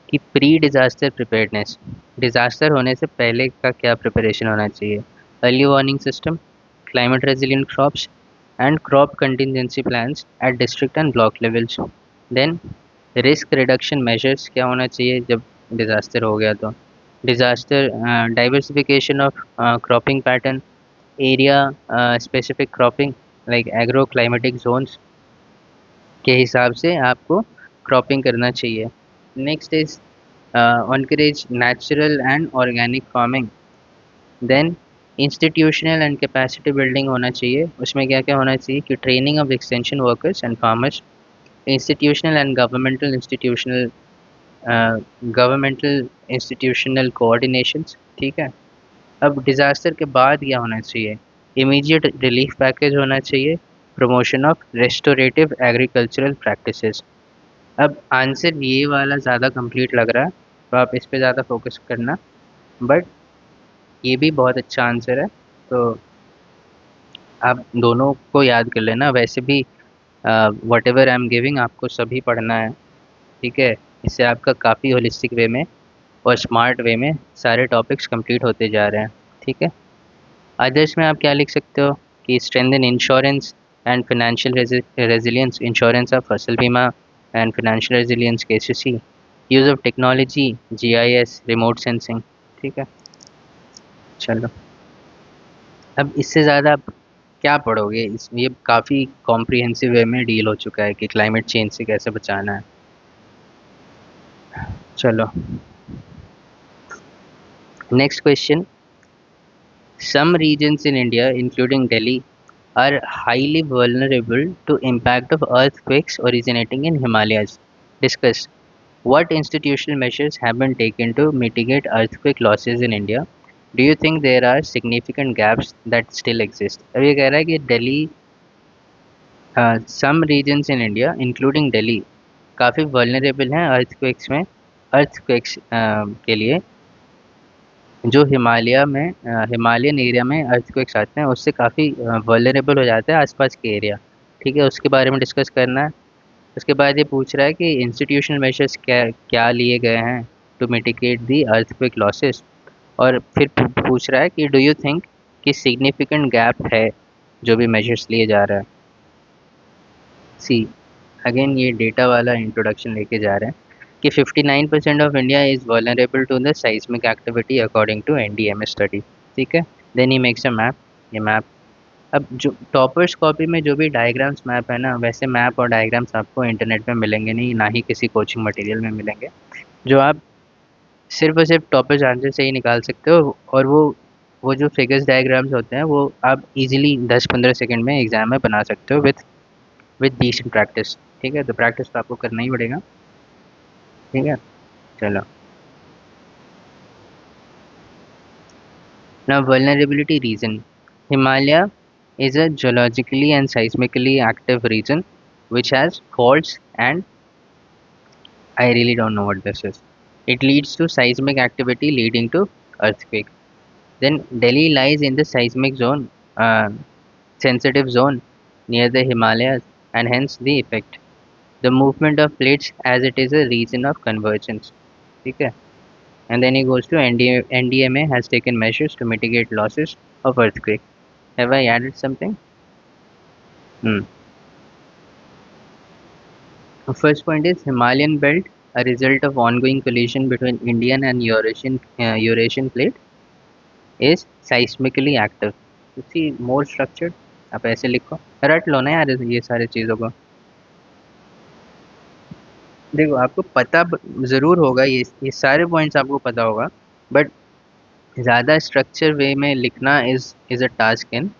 कि प्री डिज़ास्टर प्रिपेयर्डनेस, डिज़ास्टर होने से पहले का क्या प्रिपरेशन होना चाहिए, early warning system, climate resilient crops and crop contingency plans at district and block levels. Then risk reduction measures क्या होना चाहिए जब disaster हो गया, तो disaster diversification of cropping pattern, area specific cropping like agroclimatic zones के हिसाब से आपको क्रॉपिंग करना चाहिए। Next is encourage natural and organic farming। Then institutional and capacity building होना चाहिए। उसमें क्या क्या होना चाहिए कि training of extension workers and farmers, institutional and governmental institutional coordinations. ठीक है, अब डिज़ास्टर के बाद क्या होना चाहिए, इमीडिएट रिलीफ पैकेज होना चाहिए, promotion of restorative agricultural practices. अब आंसर ये वाला ज़्यादा कंप्लीट लग रहा है, तो आप इस पे ज़्यादा फोकस करना, बट ये भी बहुत अच्छा आंसर है, तो आप दोनों को याद कर लेना। वैसे भी what ever I am giving आपको सभी पढ़ना है। ठीक है, इससे आपका काफ़ी होलिस्टिक वे में और स्मार्ट वे में सारे टॉपिक्स कंप्लीट होते जा रहे हैं। ठीक है, अदर्स में आप क्या लिख सकते हो कि strengthen insurance and financial resilience, insurance of फसल बीमा and financial resilience KCC, use of technology, GIS, remote sensing. ठीक है, चलो अब इससे ज़्यादा आप क्या पढ़ोगे, इस ये काफ़ी कॉम्प्रिहेंसिव वे में डील हो चुका है कि क्लाइमेट चेंज से कैसे बचाना है। चलो next question, some regions in India including Delhi are highly vulnerable to impact of earthquakes originating in Himalayas. Discuss what institutional measures have been taken to mitigate earthquake losses in India. Do you think there are significant gaps that still exist? अब ये कह रहा है कि Delhi, some regions in India including Delhi काफ़ी vulnerable हैं earthquakes में, earthquakes के लिए। जो हिमालयन एरिया में अर्थक्वेक्स आते हैं उससे काफ़ी वल्नरेबल हो जाते हैं आसपास के एरिया। ठीक है, उसके बारे में डिस्कस करना है। उसके बाद ये पूछ रहा है कि इंस्टीट्यूशनल मेजर्स क्या क्या लिए गए हैं to mitigate the earthquake losses, और फिर पूछ रहा है कि डू यू थिंक कि सिग्निफिकेंट गैप है जो भी मेजर्स लिए जा रहा है। सी, अगेन ये डेटा वाला इंट्रोडक्शन लेके जा रहे हैं कि 59% of India is vulnerable to the seismic activity according to NDMA study. ठीक है, then he makes a map. ये मैप, अब जो टॉपर्स कॉपी में जो भी डायग्राम्स मैप है ना, वैसे मैप और डायग्राम्स आपको इंटरनेट में मिलेंगे नहीं, ना ही किसी कोचिंग मटेरियल में मिलेंगे, जो आप सिर्फ और सिर्फ टॉपर्स आंसर से ही निकाल सकते हो। और वो जो फिगर्स डायग्राम्स होते हैं वो आप इजीली 10-15 सेकंड में एग्जाम में बना सकते हो विद डिसेंट प्रैक्टिस। ठीक है, तो प्रैक्टिस तो आपको करना ही पड़ेगा। ठीक है, चलो now vulnerability reason, Himalaya is a geologically and seismically active region which has faults and I really don't know what this is. It leads to seismic activity leading to earthquake. Then Delhi lies in the seismic zone, sensitive zone near the Himalayas, and hence the effect. The movement of plates as it is a region of convergence. Okay. And then he goes to NDMA has taken measures to mitigate losses of earthquake. Have I added something? Hmm. The first point is Himalayan belt, a result of ongoing collision between Indian and Eurasian plate, is seismically active. You see more structured. आप ऐसे लिखो, रट लो ना यार ये सारे चीज़ों को। देखो आपको पता ज़रूर होगा, ये सारे पॉइंट्स आपको पता होगा, बट ज़्यादा स्ट्रक्चर वे में लिखना is a task in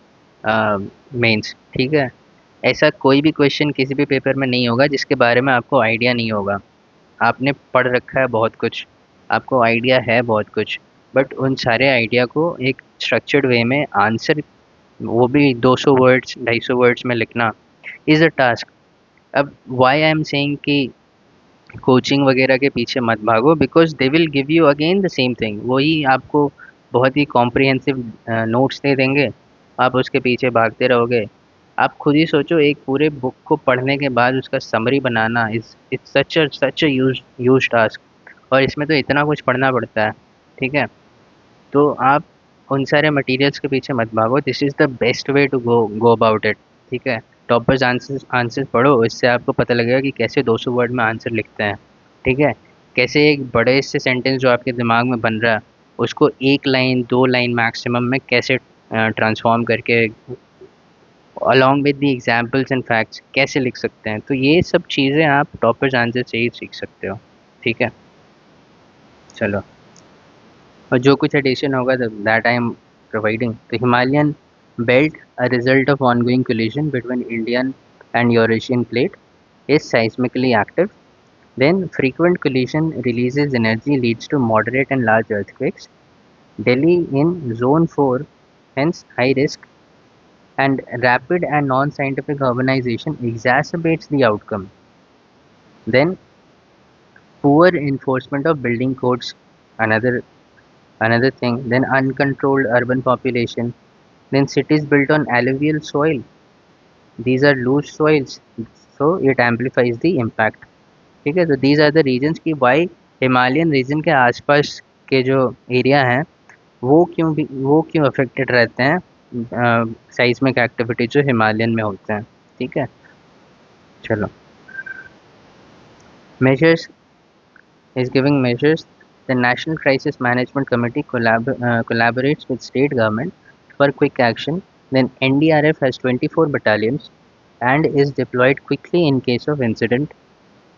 mains, ठीक है। ऐसा कोई भी क्वेश्चन किसी भी पेपर में नहीं होगा जिसके बारे में आपको आइडिया नहीं होगा। आपने पढ़ रखा है बहुत कुछ, आपको आइडिया है बहुत कुछ, बट उन सारे आइडिया को एक स्ट्रक्चर्ड वे में आंसर, वो भी 200 वर्ड्स 250 वर्ड्स में लिखना इज़ अ टास्क। अब वाई आई एम सेइंग कि कोचिंग वगैरह के पीछे मत भागो, because they will give you again the same thing, वही आपको बहुत ही कॉम्प्रिहेंसिव नोट्स दे देंगे, आप उसके पीछे भागते रहोगे। आप खुद ही सोचो, एक पूरे बुक को पढ़ने के बाद उसका summary banana is it's such a use task, और इसमें तो इतना कुछ पढ़ना पड़ता है, ठीक है। तो आप उन सारे मटेरियल्स के पीछे मत भागो, this is the best way to go go about it, ठीक है। टॉपर्स आंसर्स आंसर्स पढ़ो, इससे आपको पता लगेगा कि कैसे 200 वर्ड में आंसर लिखते हैं, ठीक है। कैसे एक बड़े से सेंटेंस जो आपके दिमाग में बन रहा है, उसको एक लाइन 2 लाइन मैक्सिमम में कैसे ट्रांसफॉर्म करके along with the examples and facts कैसे लिख सकते हैं। तो ये सब चीज़ें आप टॉपर्स आंसर से ही सीख सकते हो, ठीक है। चलो, और जो कुछ एडिशन होगा दैट आई एम प्रोवाइडिंग। तो Himalayan belt, a result of ongoing collision between Indian and Eurasian plate, is seismically active. Then frequent collision releases energy, leads to moderate and large earthquakes. Delhi in zone 4, hence high risk, and rapid and non-scientific urbanization exacerbates the outcome. Then poor enforcement of building codes, another another thing. Then uncontrolled urban population. Then cities built on alluvial soil. These are loose soils, so it amplifies the impact. ठीक है, तो these are the reasons कि why Himalayan reason के आसपास के जो area हैं वो क्यों अफेक्टेड रहते हैं साइस्मिक एक्टिविटी जो हिमालयन में होते हैं, ठीक है। चलो, measures is giving measures. The National Crisis Management Committee collaborates with state government for quick action. Then NDRF has 24 battalions and is deployed quickly in case of incident,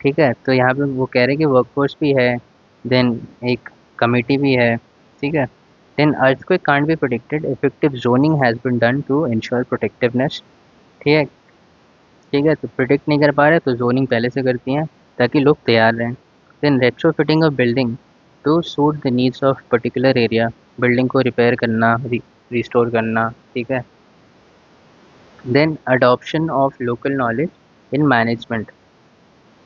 ठीक है। तो यहाँ पे वो कह रहे हैं कि वर्कफोर्स भी है, देन एक कमेटी भी है, ठीक है। Then earthquake can't be protected, effective zoning has been done to ensure protectiveness, ठीक है। ठीक है, तो प्रिडिक्ट नहीं कर पा रहे तो जोनिंग पहले से करती हैं ताकि लोग तैयार रहें। Then retrofitting of building to suit the needs of particular area, building को रिपेयर करना, रिस्टोर करना, ठीक है। Then adoption of local knowledge in management,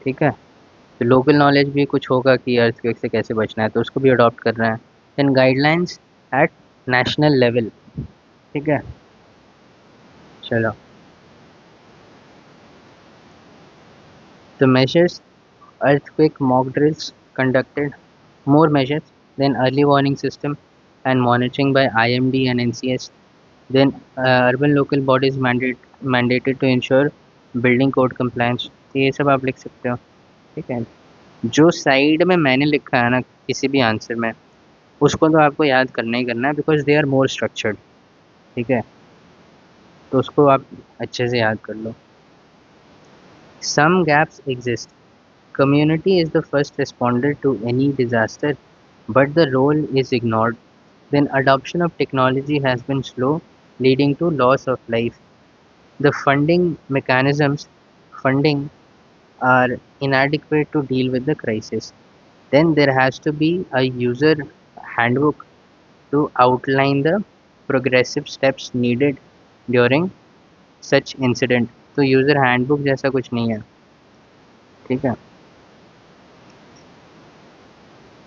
ठीक है। तो लोकल नॉलेज भी कुछ होगा कि अर्थक्वेक से कैसे बचना है, तो उसको भी अडॉप्ट कर रहे हैं। Then guidelines at national level, ठीक है। चलो, तो measures, earthquake mock drills conducted, more measures, then early warning system and monitoring by IMD and NCS, then urban local bodies mandated to ensure building code compliance। तो ये सब आप लिख सकते हो, ठीक है। जो साइड में मैंने लिखा है ना किसी भी आंसर में, उसको तो आपको याद करना ही करना है, because they are more structured, ठीक है। तो उसको आप अच्छे से याद कर लो। Some gaps exist. Community is the first responder to any disaster, but the role is ignored. Then adoption of technology has been slow, leading to loss of life. The funding are inadequate to deal with the crisis. Then there has to be a user handbook to outline the progressive steps needed during such incident. तो user handbook जैसा कुछ नहीं है, ठीक है।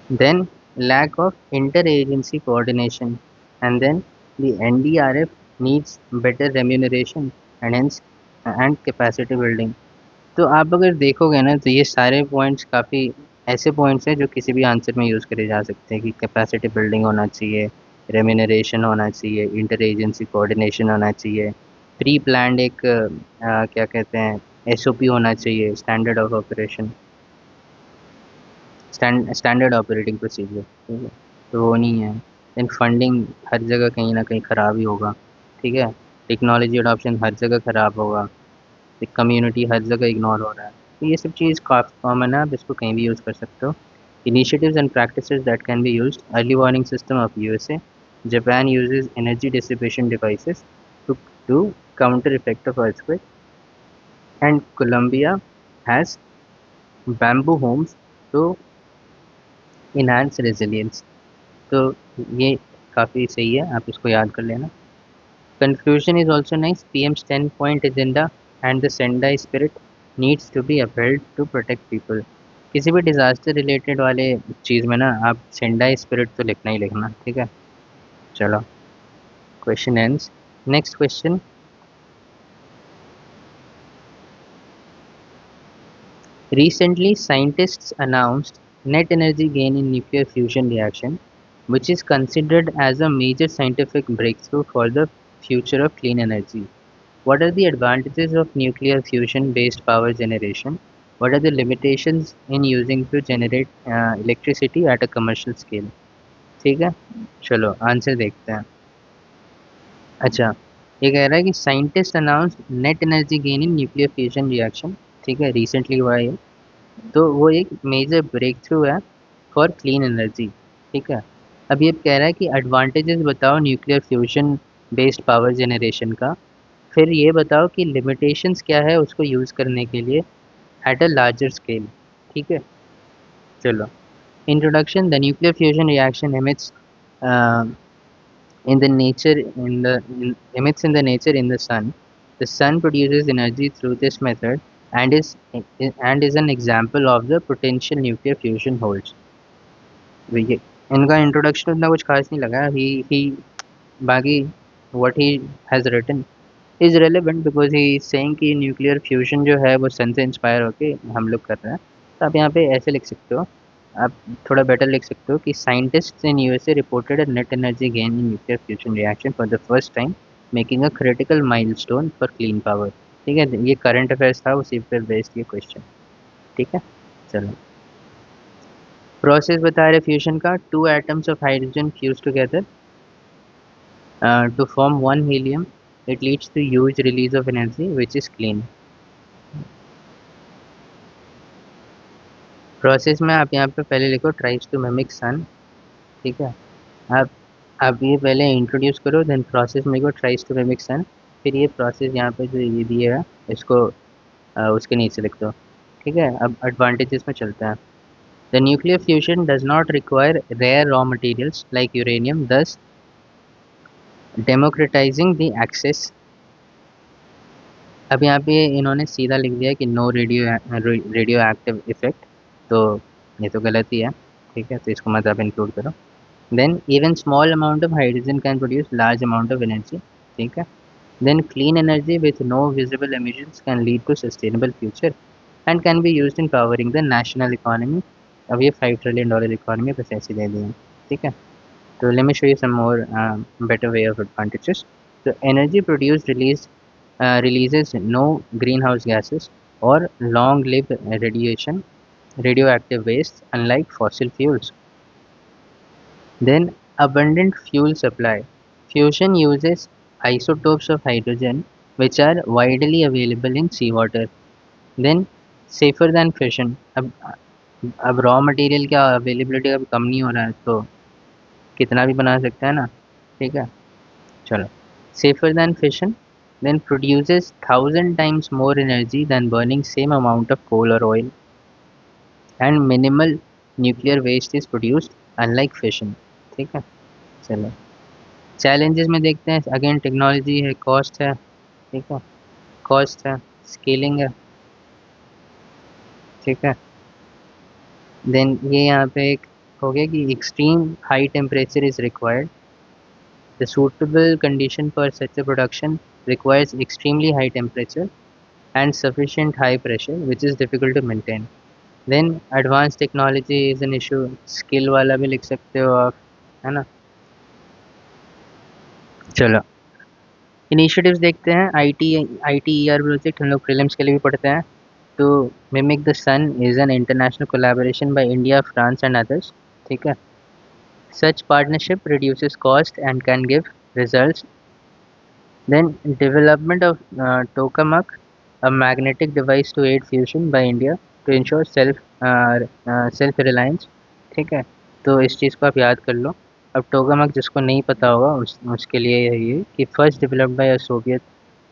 Then lack of interagency coordination, and then the NDRF needs better remuneration and hence and capacity building। तो आप अगर देखोगे ना तो ये सारे पॉइंट्स काफ़ी ऐसे पॉइंट्स हैं जो किसी भी आंसर में यूज़ करे जा सकते हैं कि कैपेसिटी बिल्डिंग होना चाहिए, रेम्यूनरेशन होना चाहिए, इंटर एजेंसी कोऑर्डिनेशन होना चाहिए, प्री प्लान्ड एक क्या कहते हैं एसओपी होना चाहिए, standard of operation, standard operating procedure, ठीक है। तो वो नहीं है। देन फंडिंग हर जगह कहीं ना कहीं ख़राब ही होगा, ठीक है। टेक्नोलॉजी अडॉप्शन हर जगह ख़राब होगा, कम्युनिटी हर जगह इग्नोर हो रहा है। तो ये सब चीज़ काफ़ी कॉमन है, आप इसको कहीं भी यूज़ कर सकते हो। Initiatives and practices that can be used, early warning system of USA, Japan uses energy dissipation devices to to counter effect of earthquake, and Colombia has bamboo homes to enhance resilience. तो ये काफ़ी सही है, आप इसको याद कर लेना. Conclusion is also nice. PM's 10-point agenda and the Sendai spirit needs to be upheld to protect people. किसी भी डिज़ास्टर रिलेटेड वाले चीज़ में ना आप सेंडाई स्पिरिट तो लिखना ही लिखना, ठीक है. चलो, question ends. Next question. Recently, scientists announced net energy gain in nuclear fusion reaction, which is considered as a major scientific breakthrough for the future of clean energy. What are the advantages of nuclear fusion-based power generation? What are the limitations in using to generate electricity at a commercial scale? ठीक है, चलो answer देखते हैं. अच्छा, ये कह रहा है कि scientist announce net energy gain in nuclear fusion reaction. ठीक है, रिसेंटली हुआ है ये. तो वो एक मेजर ब्रेक थ्रू है फॉर क्लीन एनर्जी. ठीक है, अब ये कह रहा है कि एडवांटेजेस बताओ nuclear fusion based power generation का, फिर ये बताओ कि लिमिटेशंस क्या है उसको यूज़ करने के लिए एट अ लार्जर स्केल. ठीक है, चलो. Introduction. The nuclear fusion reaction in the nature in the emits in the nature in the sun. The sun produces energy through this method and is an example of the potential nuclear fusion holds. ये इनका introduction उतना कुछ खास नहीं लगा. ही बाकी what he has written is relevant because he is saying कि nuclear fusion जो है वो सन से इंस्पायर होके हम लोग कर रहे हैं. तो आप यहाँ पे ऐसे लिख सकते हो, आप थोड़ा बेटर लिख सकते हो कि scientists in USA reported a net energy gain in nuclear fusion reaction for the first time, making a critical milestone for clean power. ठीक है, ये करंट अफेयर्स था, उसी पर बेस्ड ये क्वेश्चन. ठीक है, चलो. प्रोसेस बता रहे फ्यूजन का. Two atoms of hydrogen fuse together to form one helium. It leads to huge release of energy which is clean. Process में आप यहाँ पे पहले लिखो ट्राइज टू मिमिक सन. ठीक है, आप ये पहले इंट्रोड्यूस करो, देन प्रोसेस में लिखो ट्राइज टू मिमिक सन. फिर ये प्रोसेस यहाँ पे जो ये दिया है इसको उसके नीचे लिख दो. ठीक है, अब एडवांटेजेस में चलता है. The nuclear fusion does not require rare raw materials like uranium, thus democratising the access. अब यहाँ पे इन्होंने सीधा लिख दिया कि नो रेडियो एक्टिव इफेक्ट, तो ये तो गलत ही है. ठीक है, तो इसको मत आप इंक्लूड करो. Then even small amount of hydrogen can produce large amount of energy. ठीक है, then clean energy with no visible emissions can lead to sustainable future and can be used in powering the national economy. अब ये $5 trillion economy बस ऐसे दे दी है. ठीक है, तो let me show you some more better way of advantages. So energy produced releases no greenhouse gases or long-lived radioactive waste unlike fossil fuels. Then abundant fuel supply. Fusion uses isotopes of hydrogen which are widely available in seawater. Then safer than fission. अब raw material का availability अब कम नहीं हो रहा है, तो कितना भी बना सकते हैं ना. ठीक है, चलो. Safer than fission, then produces 1,000 times more energy than burning same amount of coal or oil, and minimal nuclear waste is produced unlike fission. ठीक है, चलो. चैलेंजेस में देखते हैं. अगेन टेक्नोलॉजी है, कॉस्ट है. ठीक है, कॉस्ट है, स्केलिंग है. ठीक है, देन ये यहाँ पे एक हो गया कि extreme high temperature is required. The suitable condition for such a production requires extremely high temperature and sufficient high pressure, which is difficult to maintain. Then advanced technology is an issue. Skill वाला भी लिख सकते हो आप, है ना. चलो, initiatives देखते हैं. ITER प्रोजेक्ट हम लोग प्रीलिम्स के लिए भी पढ़ते हैं. To mimic the sun is an international collaboration by India, France and others. ठीक है, such partnership reduces cost and can give results. Then development of tokamak, a magnetic device to aid fusion by India to ensure self reliance. ठीक है, तो इस चीज़ को आप याद कर लो. अब टोकामक जिसको नहीं पता होगा उसके लिए है ये कि first developed by a Soviet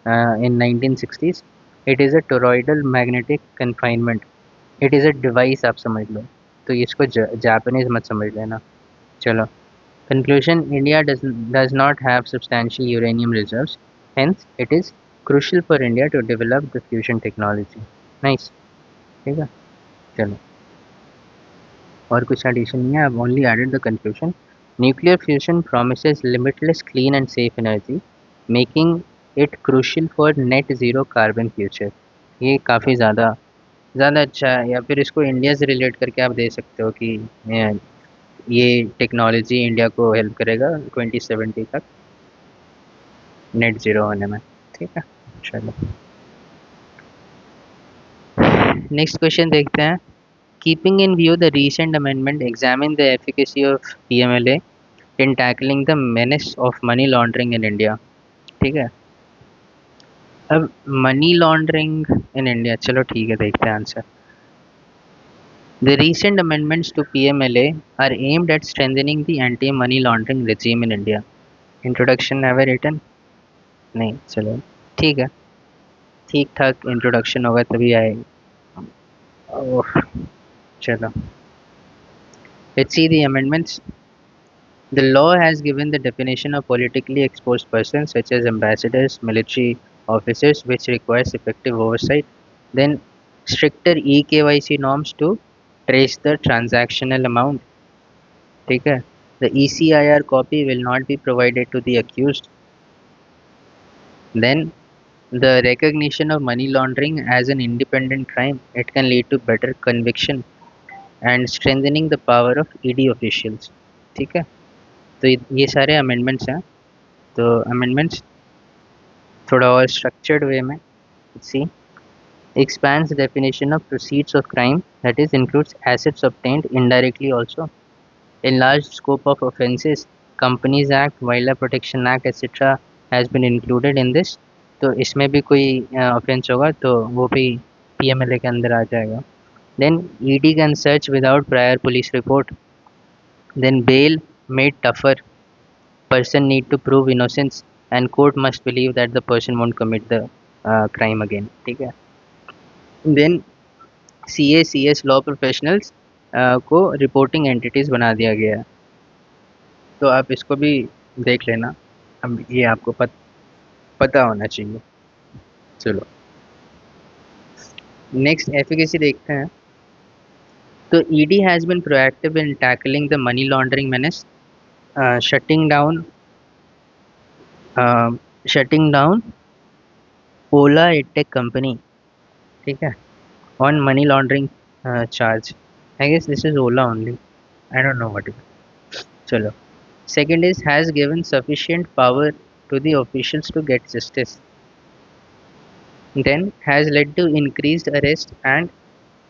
in 1960s. It is a toroidal magnetic confinement. It is a device, आप समझ लो, तो इसको जापानीज मत समझ लेना. चलो. Conclusion: India does not have substantial uranium reserves, hence it is crucial for India to develop the fusion technology. Nice. ठीक है. चलो. और कुछ addition नहीं है. I've only added the conclusion. Nuclear fusion promises limitless clean and safe energy, making it crucial for net zero carbon future. ये काफ़ी ज़्यादा ज़्यादा अच्छा है. या फिर इसको इंडिया से रिलेट करके आप दे सकते हो कि ये टेक्नोलॉजी इंडिया को हेल्प करेगा 2070 तक नेट ज़ीरो होने में. ठीक है. चलो. नेक्स्ट क्वेश्चन देखते हैं. Keeping in view the recent amendment, examine the efficacy of PMLA in tackling the menace of money laundering in India. ठीक है. अब मनी लॉन्ड्रिंग इन इंडिया, चलो ठीक है, देखते हैं answer. The recent amendments to PMLA are aimed at strengthening the anti-money laundering regime in India. Introduction है written नहीं. चलो ठीक है. ठीक ठाक इंट्रोडक्शन होगा तभी आएगा. ओह, चलो. Let's see the amendments. The law has given the definition of politically exposed persons such as ambassadors, military officers, which requires effective oversight. Then stricter EKYC norms to trace the transactional amount. ठीक है. The ECIR copy will not be provided to the accused. Then the recognition of money laundering as an independent crime, it can lead to better conviction and strengthening the power of ED officials. ठीक है. तो ये सारे amendments हैं. तो amendments थोड़ा और structured way में सी expands the definition of proceeds of crime, that is includes assets obtained indirectly also. Enlarged scope of offences, Companies Act, Wildlife Protection Act etc. has been included in this. तो इसमें भी कोई offence होगा तो वो भी PMLA के अंदर आ जाएगा. Then ED can search without prior police report. Then bail made tougher. Person need to prove innocence and court must believe that the person won't commit the crime again. ठीक है. Then CACS law professionals को reporting entities बना दिया गया है. तो आप इसको भी देख लेना. अब ये आपको पता होना चाहिए. चलो नेक्स्ट एफिकेसी देखते हैं. तो ED has been proactive in tackling the money laundering menace, shutting down shutting down Ola EdTech company. ठीक है. On money laundering charge. I guess this is Ola only. I don't know what it is. चलो. Second is has given sufficient power to the officials to get justice. Then has led to increased arrest and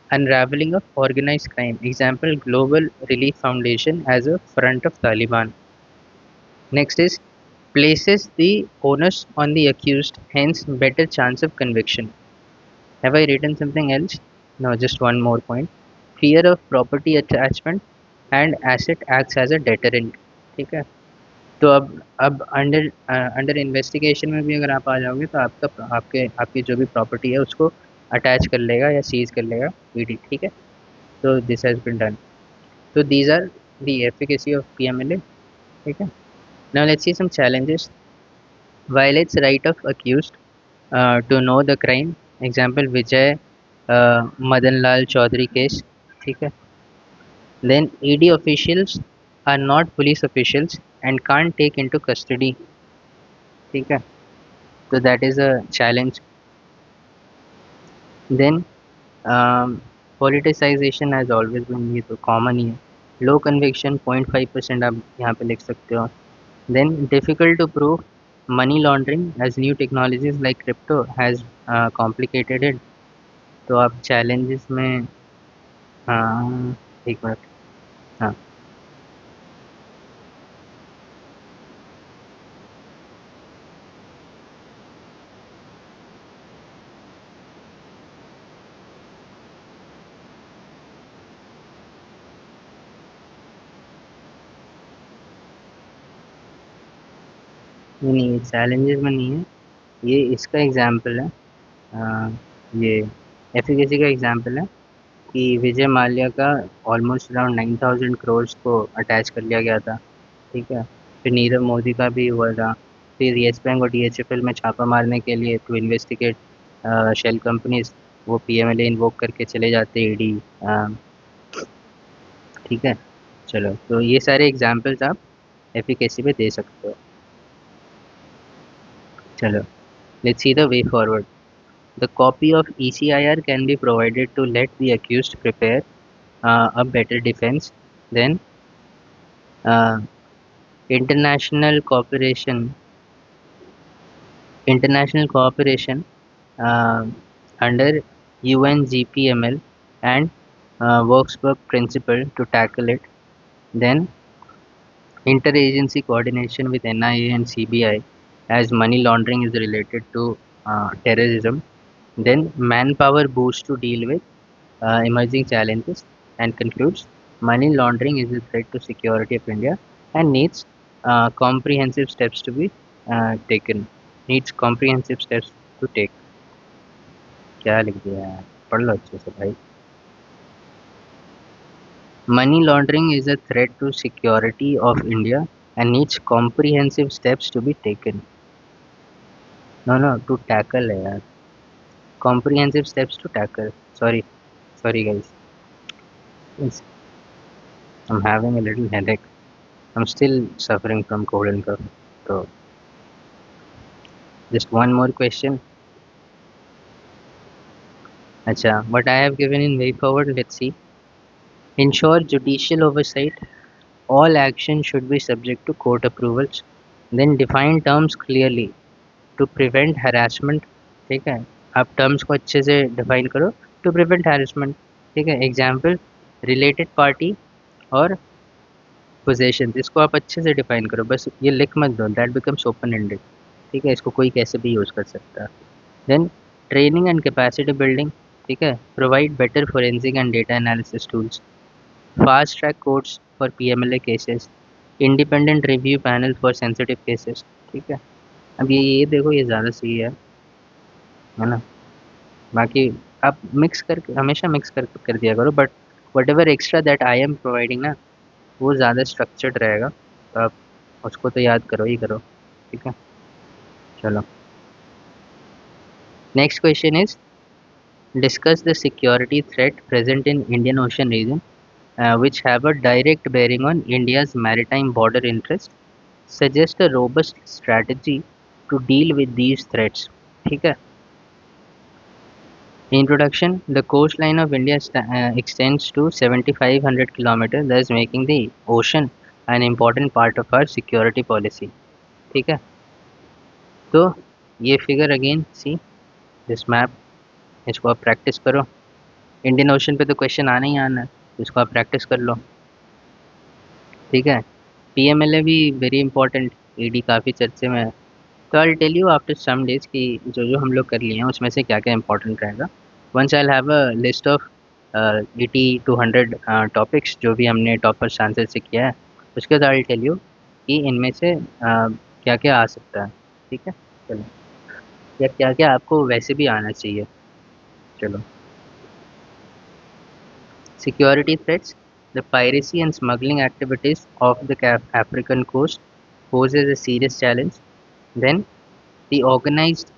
unraveling of organized crime. Example: Global Relief Foundation as a front of Taliban. Next is places the onus on the accused, hence better chance of conviction. Have I written something else? No, just one more point. Fear of property attachment and asset acts as a deterrent. ठीक है. तो अब under investigation में भी अगर आप आ जाओगे तो आपकी जो भी प्रॉपर्टी है उसको अटैच कर लेगा या सीज कर लेगा ईडी. ठीक है. तो दिस हैज़ बीन डन. तो these are the efficacy of PMLA. ठीक है. Now let's see some challenges. Violates right of accused to know the crime. Example Vijay Madan Lal Chaudhary case. ठीक है. Then ED officials are not police officials and can't take into custody. ठीक है. So that is a challenge. Then politicization has always been, ये तो common ही है. Low conviction 0.5% आप यहाँ पे लिख सकते हो. Then difficult to prove money laundering as new technologies like crypto has complicated it. तो आप challenges में एक मिनट. हाँ. नहीं, चैलेंजेस में नहीं है. ये इसका एग्जाम्पल है, ये एफिकेसी का एग्जाम्पल है कि विजय माल्या का ऑलमोस्ट अराउंड 9,000 करोड़ को अटैच कर लिया गया था, ठीक है। फिर नीरव मोदी का भी हुआ था। फिर येस बैंक और डीएचएफएल में छापा मारने के लिए टू इन्वेस्टिगेट शेल कंपनीज, वो पीएमएलए इन्वोक करके चले जाते ईडी, ठीक है। चलो, तो ये सारे एग्जाम्पल्स आप एफिकेसी पे दे सकते हो। चलो, let's see the way forward. The copy of ECIR can be provided to let the accused prepare a better defense. Then, uh, international cooperation, international cooperation uh, under UNGPML and Worksburg principle to tackle it. Then, interagency coordination with NIA and CBI as money laundering is related to terrorism. Then, manpower boost to deal with emerging challenges, and concludes money laundering is a threat to security of India and needs comprehensive steps to be taken. Needs comprehensive steps to take. क्या लिख दिया है? पढ़ लो अच्छे से भाई. Money laundering is a threat to security of India and needs comprehensive steps to be taken. No, to tackle है यार. Comprehensive steps to tackle. Sorry guys. Yes, I'm having a little headache. I'm still suffering from cold and cough. So, just one more question. Acha, what I have given in way forward, let's see. Ensure judicial oversight. All action should be subject to court approvals. Then define terms clearly to prevent harassment. ठीक है, आप terms को अच्छे से define करो to prevent harassment. ठीक है, example related party और पोजेशन, इसको आप अच्छे से डिफाइन करो, बस ये लिख मत दो, दैट बिकम्स ओपन एंडेड. ठीक है, इसको कोई कैसे भी यूज़ कर सकता है. Then training and capacity building. ठीक है, provide better forensic and data analysis tools, fast track courts for PMLA cases, independent review panel for sensitive cases. ठीक है, अब ये देखो, ये ज़्यादा सही है ना. बाकी आप मिक्स करके, हमेशा मिक्स कर दिया करो, but what ever extra that I am providing ना, वो ज़्यादा स्ट्रक्चर्ड रहेगा, तो आप उसको तो याद करो ही करो. ठीक है, चलो. Next question is discuss the security threat present in Indian Ocean region which have a direct bearing on India's maritime border interests. Suggest a robust strategy to deal with these threats. ठीक है. Introduction. The coastline of India extends to 7,500 kilometers, thus making the ocean an important part of our security policy. ठीक है, तो ये figure again see this map, इसको आप practice करो. Indian ocean पे तो क्वेश्चन आना ही आना है, इसको आप प्रैक्टिस कर लो. ठीक है, पीएमएलए भी वेरी इंपॉर्टेंट, ईडी काफ़ी चर्चे में है. तो I tell you after some days कि जो जो हम लोग कर लिए हैं उसमें से क्या क्या इंपॉर्टेंट रहेगा. Once I have a list of 80 to 100 topics जो भी हमने टॉपर्स आंसर से किया है, उसके बाद आई टेल यू कि इनमें से क्या क्या आ सकता है. ठीक है, चलो, या क्या क्या आपको वैसे भी आना चाहिए. चलो. Security threats. The piracy and smuggling activities of the African coast poses a serious challenge. Then, the organized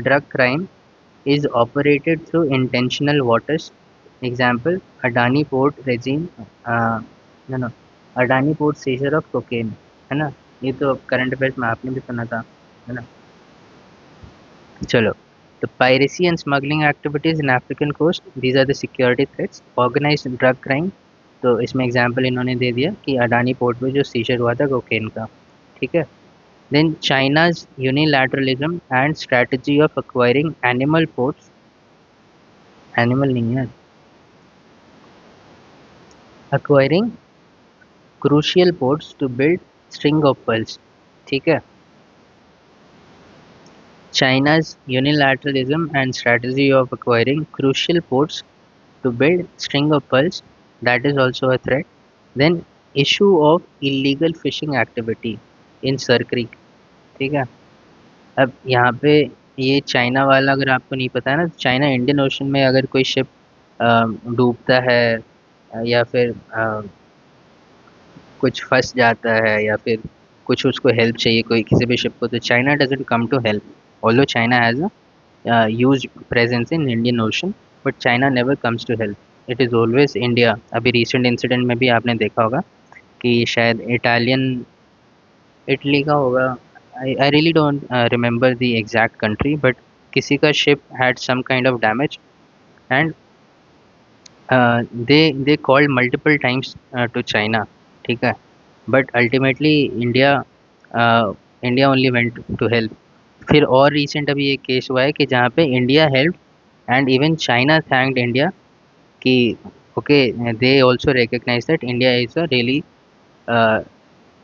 drug crime is operated through intentional waters. Example, Adani Port regime, no, no, Adani Port seizure of cocaine, है ना. ये तो current affairs में आपने भी सुना था, है ना. चलो, the piracy and smuggling activities in African coast, these are the security threats. Organized drug crime, तो इसमें एग्जाम्पल इन्होंने दे दिया कि अडानी पोर्ट में जो सीजर हुआ था कोकेन का. ठीक है. Then China's unilateralism and strategy of acquiring animal ports, animal नहीं है, acquiring crucial ports to build string of pearls. ठीक है, China's unilateralism and strategy of acquiring crucial ports to build string of pearls, that is also a threat. Then issue of illegal fishing activity in Sir Creek. ठीक है, अब यहाँ पे ये China वाला अगर आपको नहीं पता है ना, चाइना इंडियन ओशन में अगर कोई शिप डूबता है या फिर कुछ फँस जाता है या फिर कुछ उसको हेल्प चाहिए कोई किसी भी शिप को, तो China doesn't come to help. Although China has a huge presence in Indian Ocean, but China never comes to help. It is always India. अभी रिसेंट इंसिडेंट में भी आपने देखा होगा कि शायद इटालियन, इटली का होगा, I really don't remember the exact country, but किसी का ship had some kind of damage and they called multiple times to China, ठीक है, but ultimately India India only went to help। फिर और recent अभी एक केस हुआ है कि जहाँ पे India help and even China thanked India कि okay, they also recognise that India is a really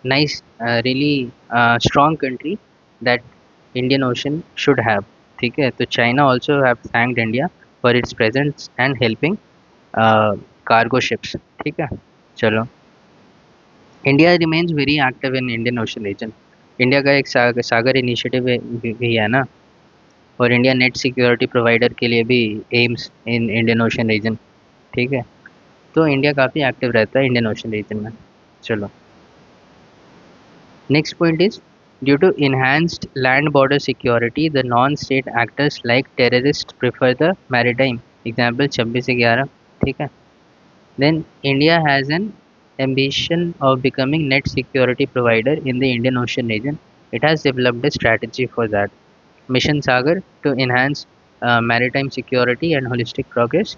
nice, really strong country that Indian Ocean should have, ठीक है। तो China also have thanked India for its presence and helping cargo ships, ठीक है। चलो, India remains very active in Indian Ocean region. India का एक सागर initiative भी है ना, और इंडिया नेट सिक्योरिटी प्रोवाइडर के लिए भी aims in Indian Ocean region, ठीक है। तो इंडिया काफ़ी एक्टिव रहता है इंडियन ओशन रीजन में। चलो, next point is, due to enhanced land border security, the non-state actors like terrorists prefer the maritime. Example 26/11, ठीक है। Then India has an ambition of becoming net security provider in the Indian Ocean region. It has developed a strategy for that. Mission Sagar to enhance maritime security and holistic progress.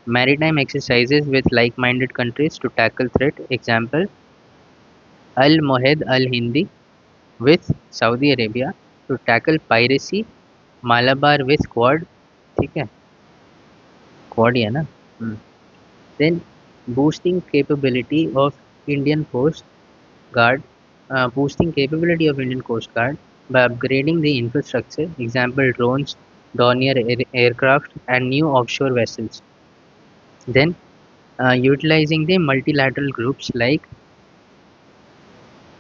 Maritime exercises with like-minded countries to tackle threat. Example Al Mohed Al Hindi with Saudi Arabia to tackle piracy, Malabar with Quad, ठीक है, Quad ही है ना। Then boosting capability of Indian Coast Guard, boosting capability of Indian Coast Guard by upgrading the infrastructure, example drones, Dornier aircraft, and new offshore vessels. Then utilizing the multilateral groups like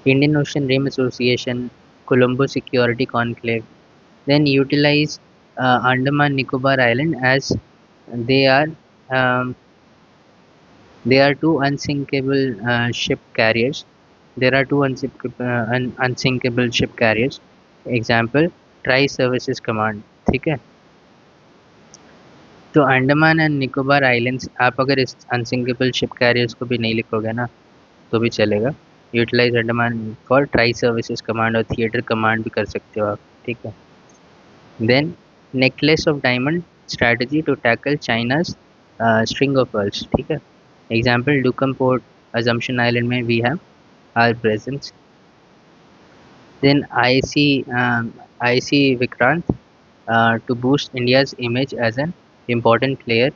Indian Ocean Rim Association, Colombo Security Conclave. Then utilize Andaman Nicobar Island as they are um, they are two unsinkable ship carriers. There are two unsinkable ship carriers. Example Tri Services Command, ठीक है। तो Andaman and Nicobar islands आप अगर इस unsinkable ship carriers को भी नहीं लिखोगे ना तो भी चलेगा। Utilize Andaman for tri services command और थिएटर कमांड भी कर सकते हो आप, ठीक है। Then necklace of diamond strategy to tackle China's string of pearls, ठीक है। Example Duqm port Assumption island में we have our presence. Then IC Vikrant to boost India's image as an important player.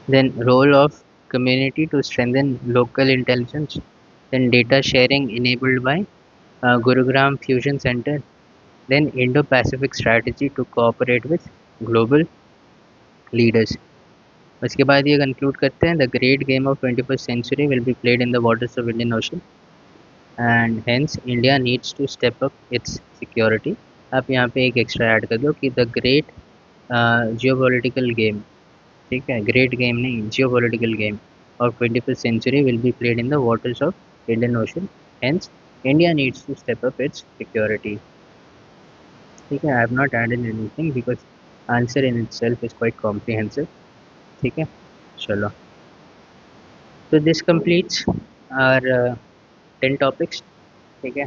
Then role of community to strengthen local intelligence. Then data sharing enabled by Gurugram Fusion Center. Then Indo-Pacific strategy to cooperate with global leaders. उसके बाद ये conclude करते हैं, the great game of 21st century will be played in the waters of Indian Ocean and hence India needs to step up its security. आप यहाँ पे एक extra add कर दो कि द ग्रेट जियोपॉलिटिकल गेम, ठीक है, ग्रेट गेम नहीं, geopolitical game of 21st century will be played in the waters of Indian Ocean, hence India needs to step up its security, ठीक है। I have not added anything because answer in itself is quite comprehensive, ठीक है। चलो, तो this completes our 10 topics, ठीक है।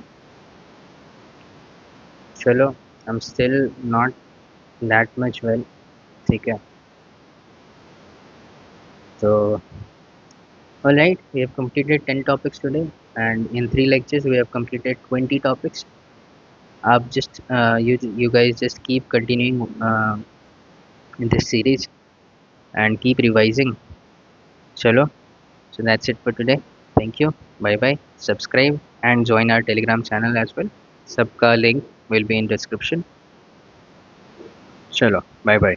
चलो, I am still not that much well, ठीक है। तो alright, we have completed 10 topics today, and in 3 lectures we have completed 20 topics. आप just you guys just keep continuing in this series and keep revising. चलो, so that's it for today. Thank you, bye bye, subscribe and join our Telegram channel as well. सबका link will be in description. चलो, bye bye.